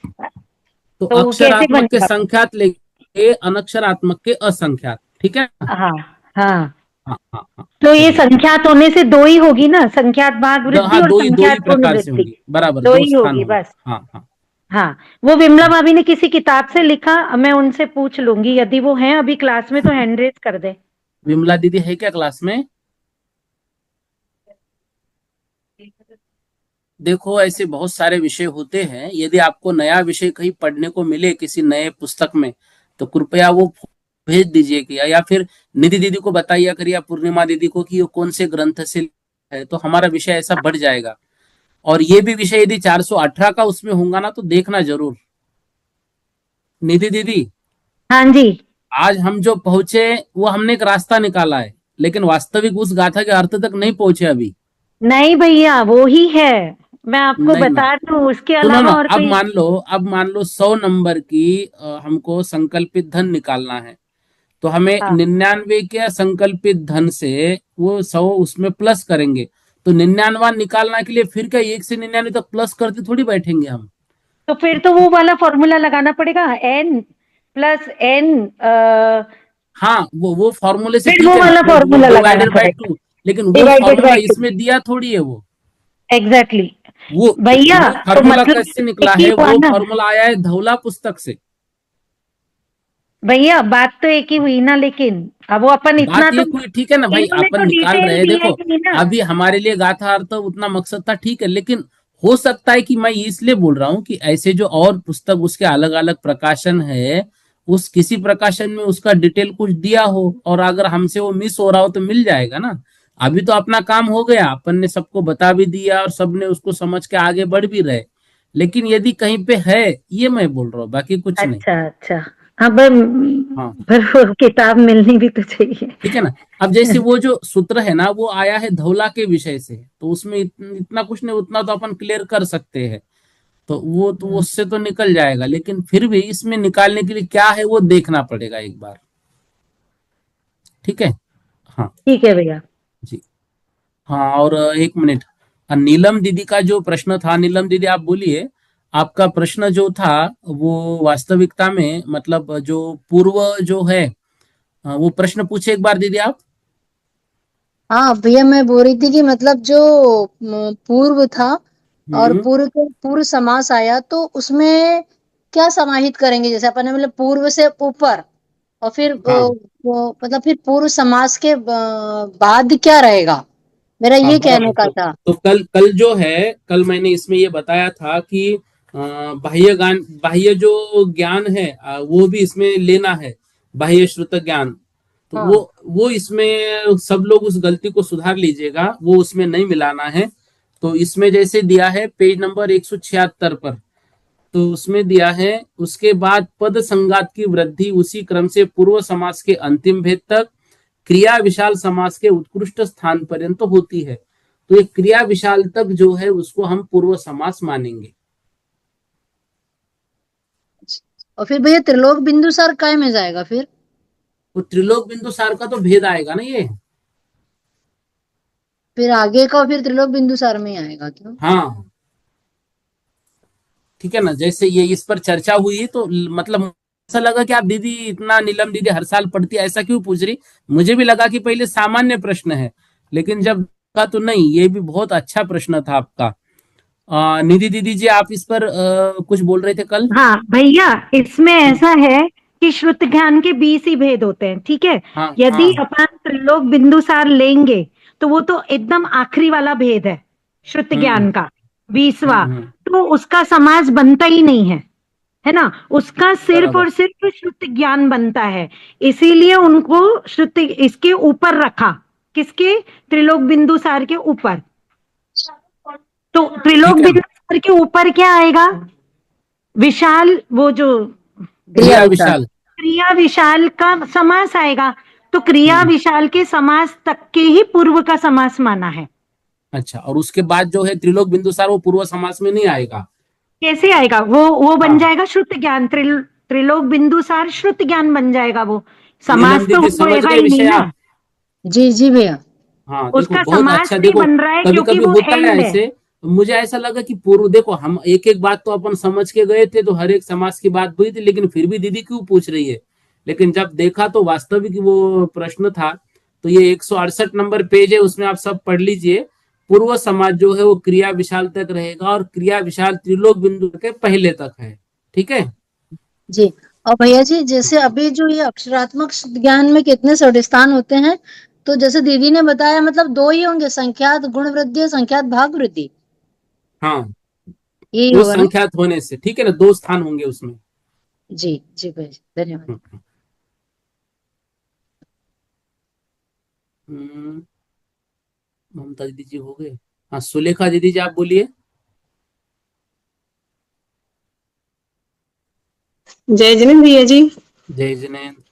तो तो वो कैसे अक्षरात्मक के बनेगा? संख्यात लेंगे, अनक्षरात्मक के असंख्यात। ठीक है। हाँ हाँ। हाँ हाँ हाँ। तो ये चलिए, संख्यात होने से दो ही होगी ना, संख्यात भाग वृद्धि हाँ, और दो ही संख्यात प्रकार से पुनर्वृद्धि। होंगी, बराबर, दो दो ही स्थान होगी होंगे। बस। हाँ हाँ। हाँ, वो विमला भाभी ने किसी किताब से लिखा, मैं उनसे पूछ लूंगी यदि वो हैं अभी क्लास में तो हैंड रेज कर दे। विमला दीदी है क्या क्लास में? देखो, ऐसे बहुत सारे विषय होते हैं, यदि आपको नया विषय कहीं पढ़ने को मिले किसी नए पुस्तक में, तो कृपया वो भेज दीजिए, या फिर निधि दीदी को बताइए करिए, या पूर्णिमा दीदी को, कि ये कौन से ग्रंथ से है, तो हमारा विषय ऐसा बढ़ जाएगा। और ये भी विषय यदि 418 का उसमें होगा ना, तो देखना जरूर। निधि दीदी, हाँ जी। आज हम जो पहुंचे वो हमने एक रास्ता निकाला है, लेकिन वास्तविक उस गाथा के अर्थ तक नहीं पहुंचे अभी। नहीं भैया, वो ही है। मैं आपको नहीं ना, बता दूं, उसके सुनो ना, अलावा और कोई। अब मान लो 100 नंबर की हमको संकल्पित धन निकालना है, तो हमें हाँ, 99 के संकल्पित धन से वो 100 उसमें प्लस करेंगे। तो 99 निकालना के लिए फिर क्या 1 से 99 तक प्लस करते थोड़ी बैठेंगे हम। तो फिर तो वो वाला फॉर्मूला लगाना पड़ेगा, एन प्लस एन। हाँ, वो फॉर्मूले से फिर ठीक वो है ना, वाला वो फॉर्मूला लगाना डिवाइडेड बाय पड़ेगा, 2। लेकिन वो डिवाइडेड फॉर्मूला बाय 2। इसमें दिया थोड़ी है वो। एग्जैक्टली। वो भैया, वो तो फॉर्मूला मतलब कैसे एक निकला ही है? हुआ वो ना। फॉर्मूला आया है धौला पुस्तक से। भैया, बात तो एक ही हुई ना, लेकिन अब वो अपन इतना बात ये तो कोई ठीक है ना भाई, इन्होंने अपन तो निकाल डिटेल रहे हैं, दी है देखो। कि नहीं ना। अभी हमारे लिए गाथा अर्थ उतना मकसद था, ठीक है, लेकिन हो सकता है कि मैं इसलिए बोल रहा हूँ कि ऐसे जो और पुस्तक उसके अलग अलग प्रकाशन है, उस किसी प्रकाशन में उसका डिटेल कुछ दिया हो, और अगर हमसे वो मिस हो रहा हो तो मिल जाएगा ना। अभी तो अपना काम हो गया, अपन ने सबको बता भी दिया और सबने उसको समझ के आगे बढ़ भी रहे। लेकिन यदि कहीं पे है, ये मैं बोल रहा हूँ, बाकी कुछ नहीं। अच्छा अच्छा। अब हाँ, पर वो किताब मिलनी भी तो चाहिए। ठीक है ना। अब जैसे वो जो सूत्र है ना, वो आया है धौला के विषय से, तो उसमें इतना कुछ नहीं, उतना तो अपन क्लियर कर सकते हैं। तो वो उससे तो निकल जाएगा, लेकिन फिर भी इसमें निकालने के लिए क्या है वो देखना पड़ेगा एक बार। ठीक है। हाँ ठीक है भैया। जी। हाँ, और एक मिनट, नीलम दीदी का जो प्रश्न था, नीलम दीदी आप बोलिए, आपका प्रश्न जो था वो वास्तविकता में मतलब जो पूर्व जो है, वो प्रश्न पूछे एक बार दीदी आप। हाँ भैया, मैं बोल रही थी कि मतलब जो पूर्व था और हम्म। पूर्व के पूर्व समास आया, तो उसमें क्या समाहित करेंगे? जैसे अपन ने मतलब पूर्व से ऊपर, और फिर हाँ वो मतलब फिर पूर्व समास के बाद क्या रहेगा? मेरा हाँ ये बराबर। कहने का था। तो कल कल जो है, कल मैंने इसमें ये बताया था कि बाह्य जो ज्ञान है वो भी इसमें लेना है, बाह्य श्रुत ज्ञान। तो हाँ। वो इसमें सब लोग उस गलती को सुधार लीजिएगा, वो उसमें नहीं मिलाना है। तो इसमें जैसे दिया है पेज नंबर 176 पर, तो उसमें दिया है उसके बाद पद संगात की वृद्धि उसी क्रम से पूर्व समास के अंतिम भेद तक क्रिया विशाल समास के उत्कृष्ट स्थान पर्यंत होती है। तो ये क्रिया विशाल तक जो है उसको हम पूर्व समास मानेंगे। और फिर भैया त्रिलोक बिंदुसार काय में जाएगा फिर? वो त्रिलोक बिंदु सार का तो भेद आएगा ना ये। फिर आगे का फिर त्रिलोक बिंदुसार में ही आएगा क्यों? हाँ ठीक है ना, जैसे ये इस पर चर्चा हुई तो मतलब ऐसा लगा कि आप दीदी इतना, नीलम दीदी हर साल पढ़ती है, ऐसा क्यों पूछ रही। मुझे भी लगा कि पहले सामान्य प्रश्न है, लेकिन जब का तो नहीं, ये भी बहुत अच्छा प्रश्न था आपका। निधि दीदी जी आप इस पर कुछ बोल रहे थे कल। हाँ भैया, इसमें ऐसा है कि श्रुत ज्ञान के 20 ही भेद होते हैं, ठीक है। हाँ यदि हाँ। अपन त्रिलोक बिंदुसार लेंगे तो वो तो एकदम आखिरी वाला भेद है, श्रुत हम्म ज्ञान का 20वां। हम्म। तो उसका समास बनता ही नहीं है ना। उसका सिर्फ बराबर। और सिर्फ श्रुत ज्ञान बनता है। इसीलिए उनको श्रुत इसके ऊपर रखा, किसके? त्रिलोक बिंदुसार के ऊपर। तो त्रिलोक ठीक है ना। बिंदुसार के ऊपर क्या आएगा? विशाल, वो जो क्रिया क्रिया विशाल। विशाल। क्रिया विशाल का समास आएगा। तो क्रिया हम्म। विशाल के समास तक के ही पूर्व का समास माना है। अच्छा, और उसके बाद जो है त्रिलोक बिंदुसार वो पूर्व समास में नहीं आएगा। कैसे आएगा? वो बन हाँ। जाएगा श्रुत ज्ञान। त्रिलोक बिंदुसार श्रुत ज्ञान बन जाएगा वो। नीलम समास तो दीदी समझ होएगा गए ही नहीं विषय ना। आप। जी जी भैया। हाँ देखो उसका बहुत समास अच्छा। नहीं देखो बन रहा है कभी क्योंकि कभी वो होता है एंड है। ऐसे। मुझे ऐसा लगा कि पूर्व, देखो हम एक एक बात तो अपन समझ के गए थे, तो हर एक समास की बात हुई थी, लेकिन फिर भी दीदी क्यों पूछ रही है। लेकिन जब देखा तो वास्तविक वो प्रश्न था। तो ये 168 नंबर पेज है, उसमें आप सब पढ़ लीजिए। पूर्व समास जो है वो क्रिया विशाल तक रहेगा, और क्रिया विशाल त्रिलोक बिंदु के पहले तक है। ठीक है। जी। और भैया जी, जैसे अभी जो ये अक्षरात्मक ज्ञान में कितने षड्स्थान होते हैं? तो जैसे दीदी ने बताया, मतलब दो ही होंगे, संख्यात गुण वृद्धि और संख्यात भाग वृद्धि। हाँ, यही वो होगा ना? संख्यात होने से ठीक है ना, दो स्थान होंगे उसमें। जी जी भैया जी, धन्यवाद। हम्म, ममता दीदी जी हो गए। हाँ सुलेखा दीदी जी आप बोलिए। जय जिनेन्द्र भैया जी। जय जिनेन्द्र।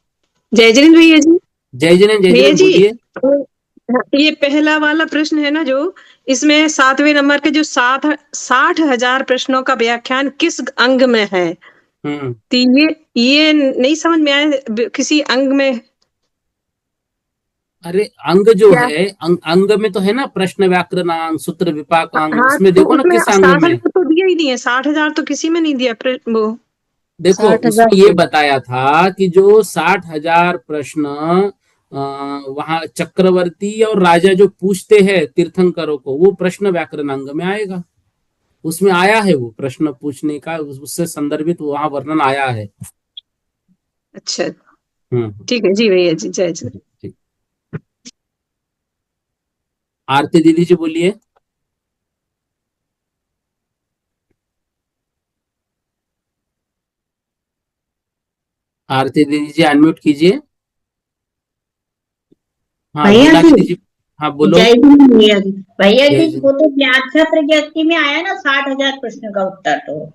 जय जिनेन्द्र भैया जी। जय भैया जिनेन्द्र जी, बोलिए। ये पहला वाला प्रश्न है ना, जो इसमें 7वें नंबर के जो 60,000 प्रश्नों का व्याख्यान किस अंग में है? हम्म। तो ये नहीं समझ में आया किसी अंग में अरे अंग जो क्या? है, अंग में तो है ना, प्रश्न व्याकरण अंग, सूत्र विपाक अंग, हाँ, उसमें तो देखो ना उसमें किस अंग में। 60,000 तो दिया ही नहीं है। 60,000 तो किसी में नहीं दिया वो। देखो 60,000 उसमें ये पे। बताया था कि जो 60,000 प्रश्न वहां चक्रवर्ती और राजा जो पूछते हैं तीर्थंकरों को, वो प्रश्न व्याकरण अंग में आएगा। उसमें आया है वो प्रश्न पूछने का, उससे संदर्भित वहां वर्णन आया है। अच्छा, हम्म। ठीक है जी भैया जी, जय जय। ठीक। आरती दीदी जी बोलिए। आरती दीदी जी अनम्यूट कीजिए। हाँ भैया वीणा जी, दीदी जी। हाँ बोलो। जय हिंद भैया जी। भैया जय जी, जी। वो तो व्याख्या प्रज्ञप्ति में आया ना 60,000 प्रश्न का उत्तर तो।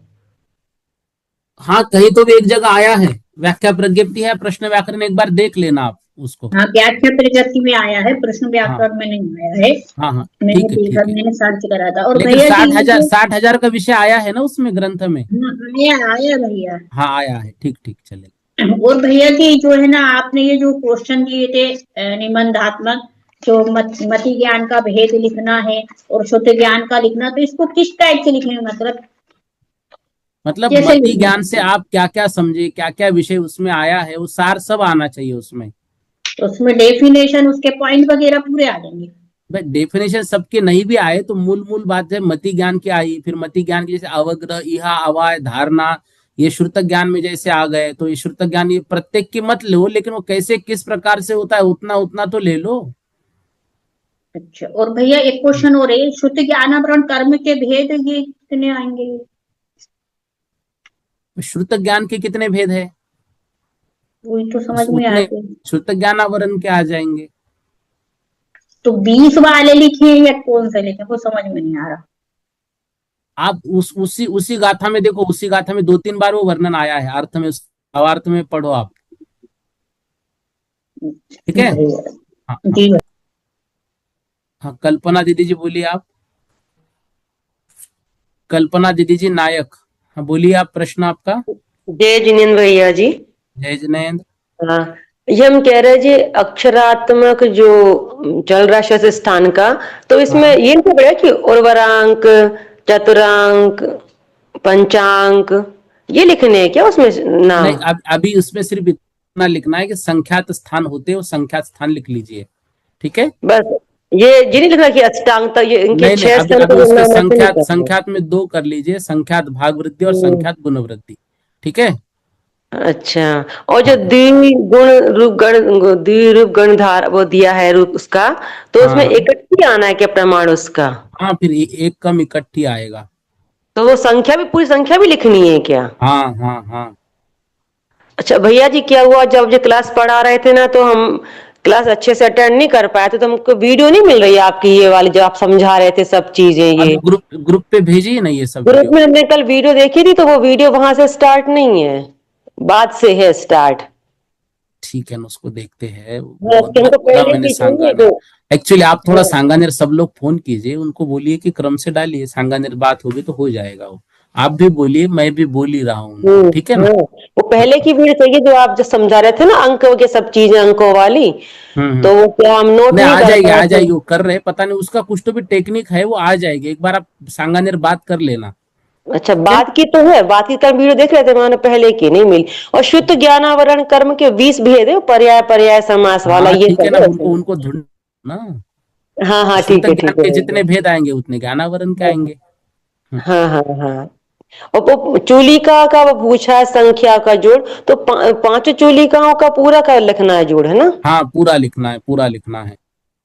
हाँ कहीं तो भी एक जगह आया है, व्याख्या प्रज्ञप्ति है, प्रश्न व्याकरण एक बार देख लेना आप उसको। हाँ, व्याख्या प्रज्ञप्ति में आया है, प्रश्न हाँ व्याकरण में नहीं आया है। हाँ हाँ मैंने ठीक है देखा, ठीक है। मैंने सर्च करा था। और लेकिन भैया जी, साठ ये हजार जो 60,000 का विषय आया है ना उसमें ग्रंथ में। आया आया भैया। हाँ आया है, ठीक ठीक चलेगा। और भैया जी, जो है ना, आपने ये जो क्वेश्चन दिए थे निबंधात्मक, जो मति ज्ञान का भेद लिखना है और शुद्ध ज्ञान का लिखना, तो इसको किस टाइप से लिखने में, मतलब मतलब कैसे मति लिखना ज्ञान से है? आप क्या क्या समझे, क्या क्या विषय उसमें आया है, वो सार सब आना चाहिए उसमें। तो उसमें डेफिनेशन उसके पॉइंट वगैरह पूरे आ जाएंगे। भाई डेफिनेशन सबके नहीं भी आए तो मूल मूल बात है मति ज्ञान की आई, फिर मति ज्ञान की जैसे अवग्रह, इहा, अवाय, धारणा, ये श्रुतक ज्ञान में जैसे आ गए, तो ये श्रुतक ज्ञान ये प्रत्येक की मत लो, लेकिन वो कैसे किस प्रकार से होता है उतना उतना तो ले लो। अच्छा, और भैया एक क्वेश्चन हो रही है, श्रुति ज्ञानावरण कर्म के भेद ये कितने आएंगे? श्रुतक ज्ञान के कितने भेद है? वही तो समझ में उतने आते। श्रुतक ज्ञानावरण के आ जाएंगे। तो 20 वाले लिखे या कौन से लिखे, वो समझ में नहीं आ रहा। आप उसी गाथा में देखो, उसी गाथा में 2-3 बार वो वर्णन आया है, अर्थ में भावार्थ में पढ़ो आप, ठीक है। भैया हाँ जी। हाँ, कल्पना दीदी जी बोलिए आप। कल्पना दीदी जी नायक, हाँ बोलिए आप, प्रश्न आपका। जय जिनेन्द्र भैया जी। जय जिनेन्द्र। हाँ, ये हम कह रहे हैं जी अक्षरात्मक जो चल रहा है स्थान का, तो इसमें हाँ ये नहीं पड़ा कि उर्वरांक, चतुरांक, पंचांक ये लिखने हैं क्या उसमें नाम? नहीं, अभी उसमें सिर्फ इतना लिखना है कि संख्यात स्थान होते हो, संख्यात स्थान लिख लीजिए, ठीक है। बस ये नहीं लिखना कि अष्टांग तक, ये इनके नहीं 6 अभी स्थान अभी का उसके नाम ऐसे नहीं करना। संख्यात में 2 कर लीजिए, संख्यात भाग वृद्धि और हम्म, संख्यात गुण वृद्धि, ठीक है। अच्छा। और जो हाँ द्वि रूप गण धार वो दिया है रूप उसका, तो उसमें हाँ इकट्ठी आना है क्या प्रमाण उसका? हाँ, फिर एक कम इकट्ठी आएगा। तो वो संख्या भी, पूरी संख्या भी लिखनी है क्या? हाँ हाँ हाँ। अच्छा भैया जी, क्या हुआ जब जो क्लास पढ़ा रहे थे ना, तो हम क्लास अच्छे से अटेंड नहीं कर पाए थे, तो हमको वीडियो नहीं मिल रही है आपकी ये वाली जो आप समझा रहे थे सब चीजें। अभी ये ग्रुप पे भेजिए ना ये सब ग्रुप वीडियो। में हमने कल वीडियो देखी थी, तो वो वीडियो वहां से स्टार्ट नहीं है, बाद से है स्टार्ट। ठीक है ना, उसको देखते हैं। हाँ, हमको बोला पहले मैंने की चाहिए सांगानेर, जो। एक्चुअली आप थोड़ा हाँ सांगानेर सब लोग फोन कीजिए, उनको बोलिए कि क्रम से डालिए, सांगानेर बात होगी तो हो जाएगा वो। आप भी बोलिए, मैं भी बोल ही रहा हूँ उनको, ठीक है ना। हाँ, वो पहले की वीडियो चाहिए जो आप जो समझा रहे थे ना, अंक के सब चीजें अंकों वाली, हम्म। तो वो क्या हम नोट नहीं, नहीं आ कर जाएगी पाए आ थे। जाएगी, वो कर रहे हैं, पता नहीं उसका कुछ तो भी टेक्निक है, वो आ जाएगी। एक बार आप सांगानेर बात कर लेना, अच्छा, ठीक है। बात की तो है, बात की कल वीडियो देख रहे थे, मैंने पहले की नहीं मिली। और शुद्ध ज्ञानावरण कर्म के 20 भेद है, पर्याय पर्याय समास वाला, हाँ ये ठीक है सब ना, है उनको उसमें। उनको ढूंढ ना। हाँ हाँ, श्रुतक ज्ञान ठीक है के भैया। जितने भेद आएंगे उतने ज्ञानावरण के आएंगे। हाँ हाँ हाँ। और वो चूलिका का वो पूछा है संख्या का जोड़, तो पांचों चूलिकाओं का पूरा का लिखना है जोड़, है ना? हाँ पूरा लिखना है, पूरा लिखना है।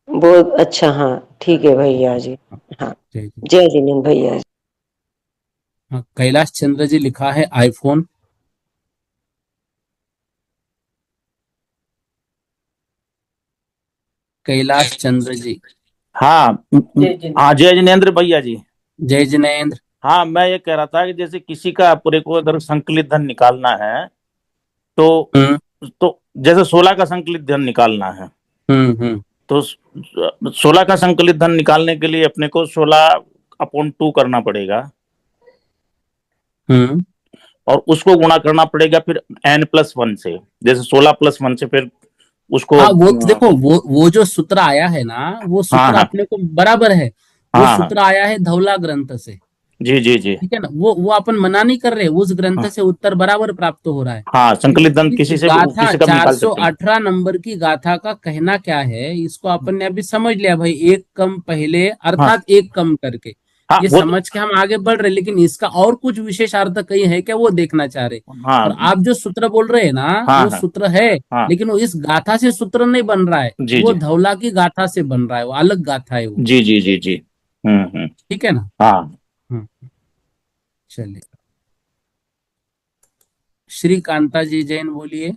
बहुत अच्छा, हाँ ठीक है भैया जी। हाँ, जय जी। जय जिनेन्द्र भैया। हाँ, कैलाश चंद्र जी लिखा है आईफोन। कैलाश चंद्र जी। हाँ हाँ, जय जिनेन्द्र भैया जी। जय जिनेन्द्र। हाँ, मैं ये कह रहा था कि जैसे किसी का पूरे को अगर संकलित धन निकालना है, तो हम्म तो जैसे 16 का संकलित धन निकालना है, हम्म। तो 16 का संकलित धन निकालने के लिए अपने को 16/2 करना पड़ेगा, हम्म। और उसको गुणा करना पड़ेगा फिर n+1 से, जैसे 16+1 से फिर उसको। हाँ वो देखो, वो जो सूत्र आया है ना, वो हाँ सूत्र हाँ अपने को बराबर है। वो हाँ हाँ, सूत्र आया है धवला ग्रंथ से, जी जी जी। ठीक है ना। वो अपन मना नहीं कर रहे, उस ग्रंथ हाँ से उत्तर बराबर प्राप्त हो रहा है। हाँ, संकलित धन इस किसी से गाथा किसी का भी निकाल सकते हैं। 418 नंबर की गाथा का कहना क्या है, इसको अपन ने अभी समझ लिया भाई, एक कम पहले हाँ अर्थात एक कम करके, हाँ, ये वो तो, समझ के हम आगे बढ़ रहे, लेकिन इसका और कुछ विशेष अर्थ कहीं है क्या, वो देखना चाह रहे। हाँ और आप जो सूत्र बोल रहे हैं ना, हाँ वो हाँ सूत्र है, हाँ, लेकिन वो इस गाथा से सूत्र नहीं बन रहा है, जी वो जी धवला की गाथा से बन रहा है, वो अलग गाथा है वो, जी जी जी जी। ठीक है ना। हाँ, हम्म, चलिए। श्री कांता जी जैन बोलिए।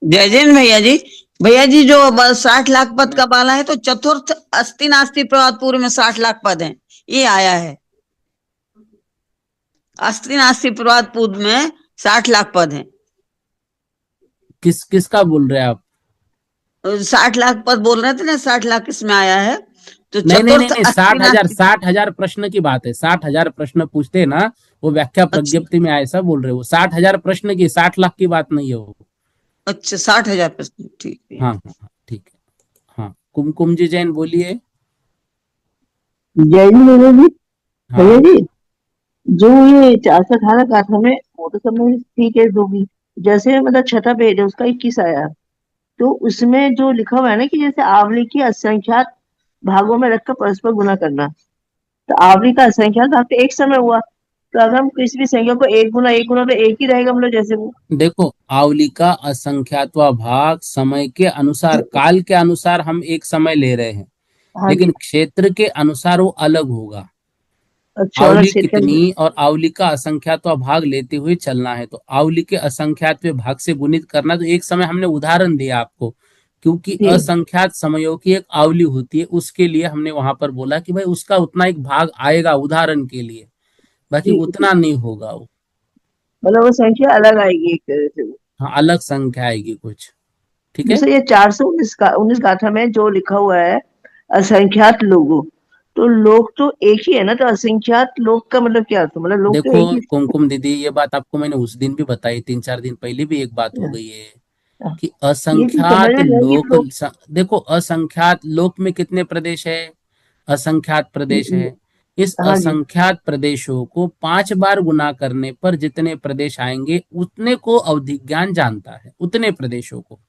जय जैन भैया जी। भैया जी जो 60 लाख पद का बाला है, तो चतुर्थ अस्ति नास्ति प्रवाद पूर्व में 60 लाख पद हैं, ये आया है। अस्ति नास्ति प्रवाद पूर्व में 60 लाख पद हैं। किसका बोल रहे हैं आप? 60 लाख पद बोल रहे थे ना, 60 लाख इसमें आया है, तो नहीं नहीं नहीं चतुर्थ नहीं, अस्ति 60,000 नास्ति। 60,000 प्रश्न की बात है। 60,000 प्रश्न पूछते हैं ना, वो व्याख्या अच्छा प्रज्ञप्ति में आए, सब बोल रहे हो। 60,000 प्रश्न की, 60 लाख की बात नहीं है वो। अच्छा, 60,000 प्रश्न, ठीक है। हाँ हाँ हाँ, ठीक है। हाँ, कुमकुम जी जैन बोलिए। जय जी भैया जी। भैया हाँ जी, जो ये 418 गाथा में वो तो सब में ठीक है, जो भी जैसे मतलब छठा भेद है उसका 21 आया, तो उसमें जो लिखा हुआ है ना कि जैसे आवली की असंख्यात भागों में रखकर परस्पर गुना करना, तो आवली का असंख्यात भाग तो एक समय हुआ, तो अगर हम किसी भी संख्या को एक गुना तो एक ही रहेगा, मतलब जैसे वो। देखो, आवली का असंख्यातवा भाग समय के अनुसार, काल के अनुसार हम एक समय ले रहे हैं, हाँ लेकिन जी। क्षेत्र के अनुसार वो अलग होगा। अच्छा, वाला आवली क्षेत्र कितनी और आवली का असंख्यातवा भाग लेते हुए चलना है, तो आवली के असंख्यातवे भाग से गुणित करना। तो एक समय हमने उदाहरण दिया आपको, क्योंकि जी। असंख्यात समयों की एक आवली होती है, उसके लिए हमने वहां पर बोला कि भाई उसका उतना एक भाग आएगा उदाहरण के लिए, बाकी जी, उतना नहीं होगा वो। मतलब वो संख्या अलग आएगी एक तरह से वो। हाँ, अलग संख्या आएगी कुछ। ठीक है। जैसे ये 419 का 19 गाथा में जो लिखा हुआ है असंख्यात लोगों, तो लोग तो एक ही है ना, तो असंख्यात लोग का मतलब क्या अर्थ, मतलब लोग तो देखो एक ही। कुमकुम दीदी, ये बात आपको मैंने उस दिन भी बताई, 3-4 दिन पहले भी एक बात हो गई है कि ये चीज समझ असंख्यात में नहीं आई, ये लोक। लोग। देखो, असंख्यात लोक में कितने प्रदेश है? असंख्यात प्रदेश है। इस हाँ जी। असंख्यात प्रदेशों को 5 बार गुना करने पर जितने प्रदेश आएंगे उतने को अवधि ज्ञान जानता है, उतने प्रदेशों को।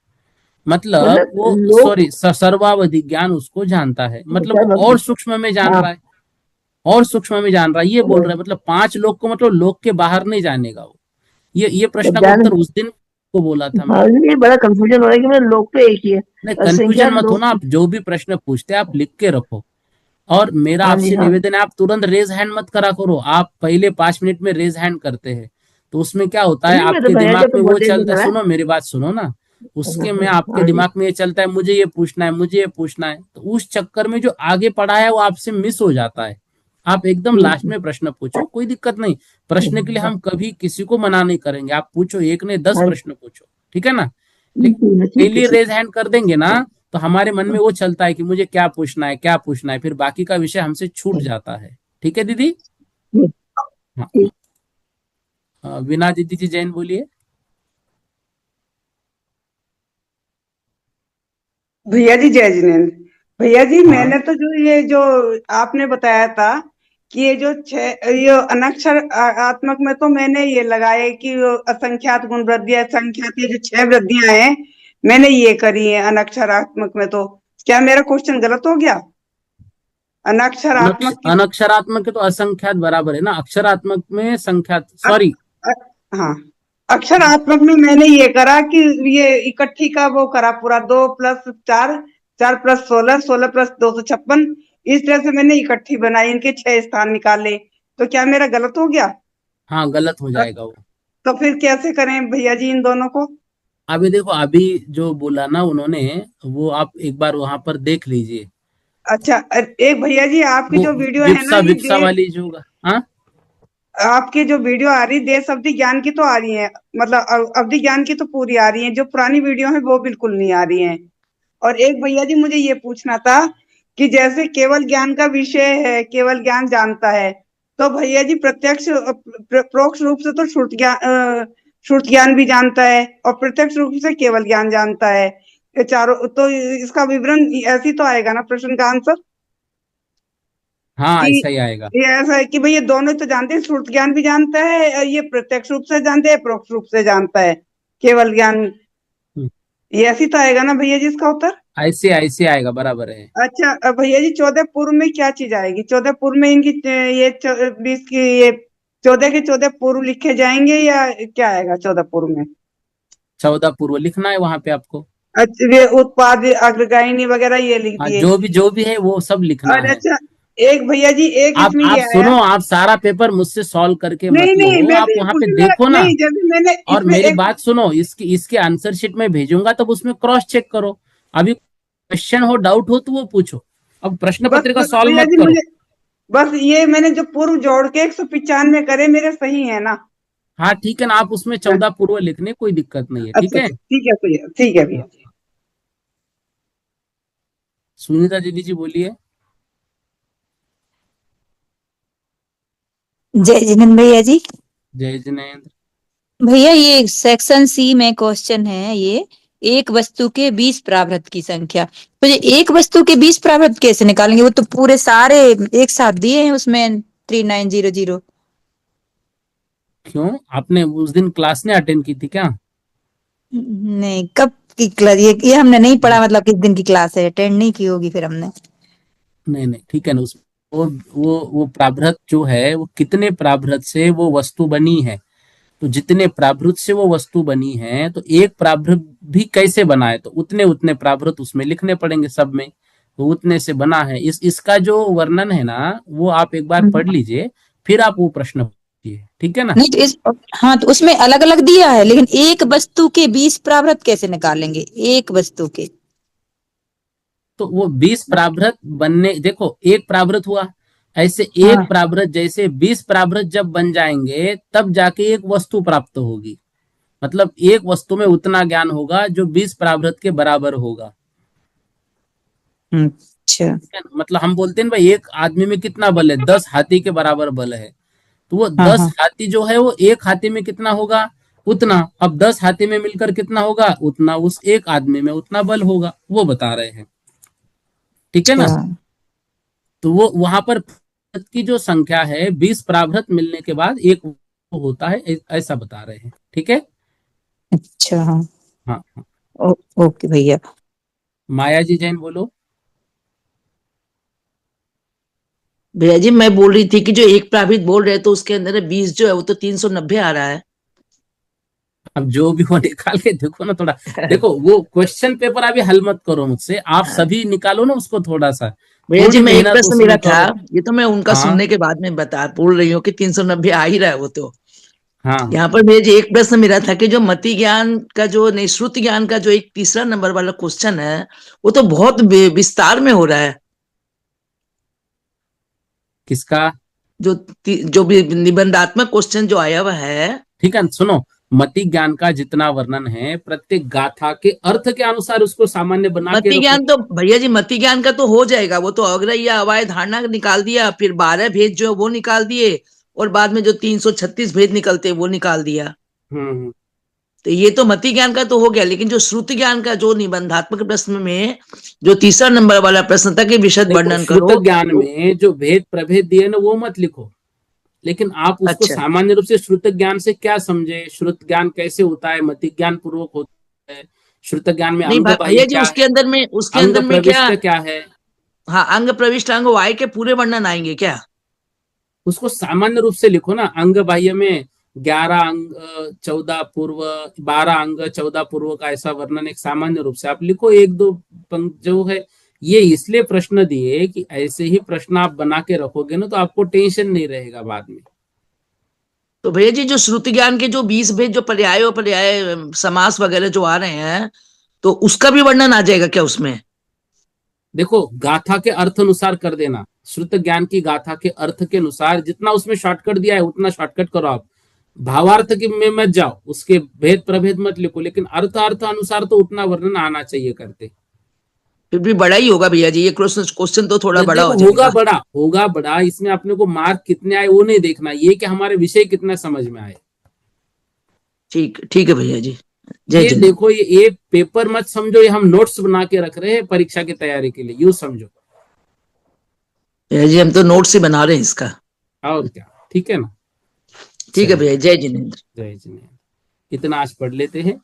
मतलब मतलब वो, लोग। सॉरी, सर्वावधि ज्ञान उसको जानता है, मतलब अच्छा, वो और सूक्ष्म में जान हाँ। रहा है, और सूक्ष्म में जान रहा है, ये बोल तो रहा है। मतलब 5 लोग को, मतलब लोग के बाहर नहीं जानेगा वो। ये प्रश्न का जान। उत्तर उस दिन को बोला था हाँ, मैंने। ये बड़ा कंफ्यूजन हो रहा है कि मतलब लोग तो एक ही है, नहीं, कंफ्यूजन असंख्यात मत लोग। होना, आप जो भी प्रश्न पूछते हैं आप लिख के रखो। और मेरा हाँ जी। आपसे हाँ। निवेदन है, आप तुरंत रेज हैंड मत करा करो। आप पहले 5 मिनट में रेज हैंड करते हैं, तो उसमें क्या होता है, नहीं, मैं तो आपके भैया दिमाग जी तो में वो बहुत देर से चलता है, खड़ा है। सुनो मेरी बात सुनो ना। उसके में आपके हाँ जी। दिमाग में ये चलता है, मुझे ये पूछना है, मुझे ये पूछना है, तो उस चक्कर में जो आगे पढ़ा है वो आपसे मिस हो जाता है। आप एकदम ठीक लास्ट में प्रश्न पूछो, कोई दिक्कत नहीं। प्रश्न के लिए है। हम कभी किसी को मना नहीं करेंगे, आप पूछो, एक ने 10 हाँ, प्रश्न पूछो, ठीक है ना। ठीक लेकिन है, ठीक है, पहले ठीक रेज हैंड कर देंगे ना, तो हमारे मन में वो चलता है कि मुझे क्या पूछना है, क्या पूछना है, फिर बाकी का विषय हमसे छूट जाता है। ठीक है दीदी। है। हाँ। ठीक। वीणा दीदी जी, जैन बोलिए। भैया जी जय जिनेन्द्र। भैया जी हाँ, मैंने तो जो आपने बताया था कि ये जो ये अनक्षर आत्मक में तो मैंने ये लगाया कि वो असंख्यात गुण वृद्धि असंख्यात ये जो 6 वृद्धियां हैं मैंने ये करी है अनक्षरात्मक में, तो क्या मेरा क्वेश्चन गलत हो गया? अनक्षरात्मक की अनक्षरात्मक के तो असंख्यात बराबर है ना, अक्षरात्मक में संख्यात, अ- सॉरी। हाँ, अक्षरात्मक में मैंने ये करा कि ये इकट्ठी का वो करा पूरा 2+4, 4+16, 16+256, इस तरह से मैंने इकट्ठी बनाई, इनके 6 स्थान निकाले। तो क्या मेरा गलत हो गया? हाँ, गलत हो तो, जाएगा वो। तो फिर कैसे करें भैया जी इन दोनों को? अभी देखो, अभी जो बोला ना उन्होंने, वो आप एक बार वहां पर देख लीजिए। अच्छा, एक भैया जी आपकी वो जो वीडियो है ना विप्सा ये विप्सा वाली जो होगा। हाँ, आपकी जो वीडियो आ रही देश अवधि ज्ञान की तो आ रही है, मतलब अवधि ज्ञान की तो पूरी आ रही है, जो पुरानी वीडियो है वो बिल्कुल नहीं आ रही है। और एक भैया जी मुझे ये पूछना था कि जैसे केवल ज्ञान का विषय है, केवल ज्ञान जानता है, तो भैया जी प्रत्यक्ष परोक्ष रूप से तो श्रुत ज्ञान भी जानता है और प्रत्यक्ष रूप से केवल ज्ञान जानता है, ये चारों तो इसका विवरण ऐसी तो आएगा ना प्रश्न का आंसर हाँ, कि ऐसा ही आएगा। ये ऐसा है कि भाई ये दोनों तो जानते हैं, श्रुत ज्ञान भी जानता है और ये प्रत्यक्ष रूप से जानते हैं, परोक्ष रूप से जानता है केवल ज्ञान, हम्म, ये ऐसी तो आएगा ना भैया जी इसका उत्तर? ऐसे ऐसे आएगा, बराबर है। अच्छा, भैया जी 14 पूर्व में क्या चीज आएगी? 14 पूर्व में इनकी ये 20 की ये 14 के 14 पूर्व लिखे जाएंगे या क्या आएगा 14 पूर्व में? 14 पूर्व लिखना है वहां पे आपको। अच्छा, ये उत्पाद अग्रगायनी वगैरह ये लिख हाँ, दिए। जो भी है वो सब लिखना और है। अच्छा, एक भैया जी एक इसमें आप ये आया। सुनो, आप सारा पेपर मुझसे सॉल्व करके नहीं मत नहीं, लो, मैं आप तो ये वहां पे पूछूंगा देखो ना। नहीं, जैसे मैंने और इसमें मेरी एक बात सुनो, इसकी इसके आंसर शीट में भेजूंगा, तब उसमें क्रॉस चेक करो। अभी क्वेश्चन हो, डाउट हो तो वो पूछो, अब प्रश्न बस पत्रिका बस सॉल्व भैया मत जी करो। मुझे बस ये मैंने जो पूर्व जोड़ के 195 करे मेरे सही है ना? हाँ, ठीक है ना, आप उसमें हाँ, 14 पूर्व लिखने, कोई दिक्कत नहीं है, ठीक अच्छा है। अच्छा, ठीक है भैया, ठीक है भैया। हाँ, सुनीता दीदी जी बोलिए। जय जिनेन्द्र भैया जी। जय जिनेन्द्र। भैया ये सेक्शन सी में क्वेश्चन है, ये एक वस्तु के 20 प्रावृत्त की संख्या, तो ये एक वस्तु के 20 प्रावृत्त कैसे निकालेंगे? वो तो पूरे सारे एक साथ दिए हैं उसमें 3900। क्यों, आपने उस दिन क्लास ने अटेंड की थी क्या? नहीं, कब की क्लास, ये हमने नहीं पढ़ा, मतलब किस दिन की क्लास है, अटेंड नहीं की होगी फिर हमने। नहीं नहीं, ठीक है ना। उस वो प्राभृत जो है वो कितने प्राभृत से वो वस्तु बनी है, तो जितने प्राभृत से वो वस्तु बनी है तो एक प्राभृत भी कैसे बना है, तो उतने उतने प्राभृत उसमें लिखने पड़ेंगे सब में, तो उतने से बना है। इसका जो वर्णन है ना वो आप एक बार पढ़ लीजिए, फिर आप वो प्रश्न पूछिए, ठीक है ना। नहीं तो हाँ, तो उसमें अलग अलग दिया है, लेकिन एक वस्तु के 20 प्राभृत कैसे निकालेंगे, एक वस्तु के। तो वो 20 प्राभृत बनने, देखो एक प्राभृत हुआ, ऐसे एक हाँ। प्राभृत जैसे 20 प्राभृत जब बन जाएंगे तब जाके एक वस्तु प्राप्त होगी। मतलब एक वस्तु में उतना ज्ञान होगा जो 20 प्राभृत के बराबर होगा। अच्छा। मतलब हम बोलते हैं भाई एक आदमी में कितना बल है, 10 हाथी के बराबर बल है, तो वो हाँ 10 हाँ। हाथी जो है वो एक हाथी में कितना होगा उतना, अब 10 हाथी में मिलकर कितना होगा उतना, उस एक आदमी में उतना बल होगा, वो बता रहे हैं, ठीक है ना। अच्छा तो वो वहां पर प्राभृत की जो संख्या है 20 प्राभृत मिलने के बाद एक होता है, ऐसा बता रहे हैं, ठीक है। अच्छा। हाँ हाँ हाँ। ओके भैया। माया जी जैन बोलो। भैया जी मैं बोल रही थी कि जो एक प्राभित बोल रहे तो उसके अंदर 20 जो है वो तो 390 आ रहा है। अब जो भी हो निकाल के देखो ना थोड़ा, देखो वो क्वेश्चन पेपर अभी हल मत करो मुझसे, आप सभी निकालो ना उसको थोड़ा सा, भैया जी थोड़ी मैं एक मेहनत प्रश्न मेरा उसमें था, करो। ये तो मैं उनका हाँ सुनने के बाद में बोल रही हूँ कि 390 आ ही रहा है वो तो। हाँ यहाँ पर भैया जी एक प्रश्न मेरा था कि जो मति ज्ञान का जो नहीं श्रुति ज्ञान का जो एक तीसरा नंबर वाला क्वेश्चन है वो तो बहुत विस्तार में हो रहा है। किसका? जो भी निबंधात्मक क्वेश्चन जो आया हुआ है। ठीक है सुनो, मति ज्ञान का जितना वर्णन है प्रत्येक गाथा के अर्थ के अनुसार उसको सामान्य बना के मति रखो। ज्ञान तो भैया जी मति ज्ञान का तो हो जाएगा, वो तो अग्र या अवाय धारणा निकाल दिया, फिर 12 भेद जो है वो निकाल दिए, और बाद में जो 336 भेद निकलते वो निकाल दिया। हम्म। तो ये तो मति ज्ञान का तो हो गया, लेकिन जो श्रुति ज्ञान का जो निबंधात्मक प्रश्न में जो तीसरा नंबर वाला प्रश्न था कि विशद देखो वर्णन श्रुत करो ज्ञान तो। में जो भेद प्रभेद दिए ना वो मत लिखो, लेकिन आप उसको अच्छा सामान्य रूप से श्रुत ज्ञान से क्या समझे, श्रुत ज्ञान कैसे होता है, मति ज्ञान पूर्वक होता है, श्रुत ज्ञान में नहीं अंग बाह्य भैया जी क्या उसके है, अंदर में अंग प्रविष्ट क्या है, हाँ अंग प्रविष्ट अंग वाय के पूरे वर्णन आएंगे क्या? उसको सामान्य रूप से लिखो ना। अंग बाह्य में 11 अंग 14 पूर्व, 12 अंग 14 पूर्व का ऐसा वर्णन एक सामान्य रूप से आप लिखो, एक दो पंक्ति जो है। ये इसलिए प्रश्न दिए कि ऐसे ही प्रश्न आप बना के रखोगे ना तो आपको टेंशन नहीं रहेगा बाद में। तो भैया जी जो श्रुति ज्ञान के जो 20 भेद जो पर्याय पर्याय समास वगैरह जो आ रहे हैं तो उसका भी वर्णन आ जाएगा क्या उसमें? देखो गाथा के अर्थ अनुसार कर देना, श्रुत ज्ञान की गाथा के अर्थ के अनुसार जितना उसमें शॉर्टकट दिया है उतना शॉर्टकट करो आप, भावार्थ के में मत जाओ, उसके भेद प्रभेद मत लिखो, लेकिन अर्थ अर्थ अनुसार तो उतना वर्णन आना चाहिए करते। फिर भी बड़ा ही होगा भैया जी, ये क्वेश्चन तो थोड़ा बड़ा देखो हो होगा जाएगा। बड़ा, होगा बड़ा, इसमें अपने को मार्क कितने आए वो नहीं देखना, ये कि हमारे विषय कितना समझ में आए। ठीक ठीक है भैया जी, जय ये जिनेन्द्र। देखो ये पेपर मत समझो, ये हम नोट्स बना के रख रहे हैं परीक्षा की तैयारी के लिए, यूं समझो। भैया जी हम तो नोट्स ही बना रहे हैं इसका। और क्या, ठीक है ना। ठीक है भैया, जय जिनेन्द्र। जय जिनेन्द्र। इतना आज पढ़ लेते हैं।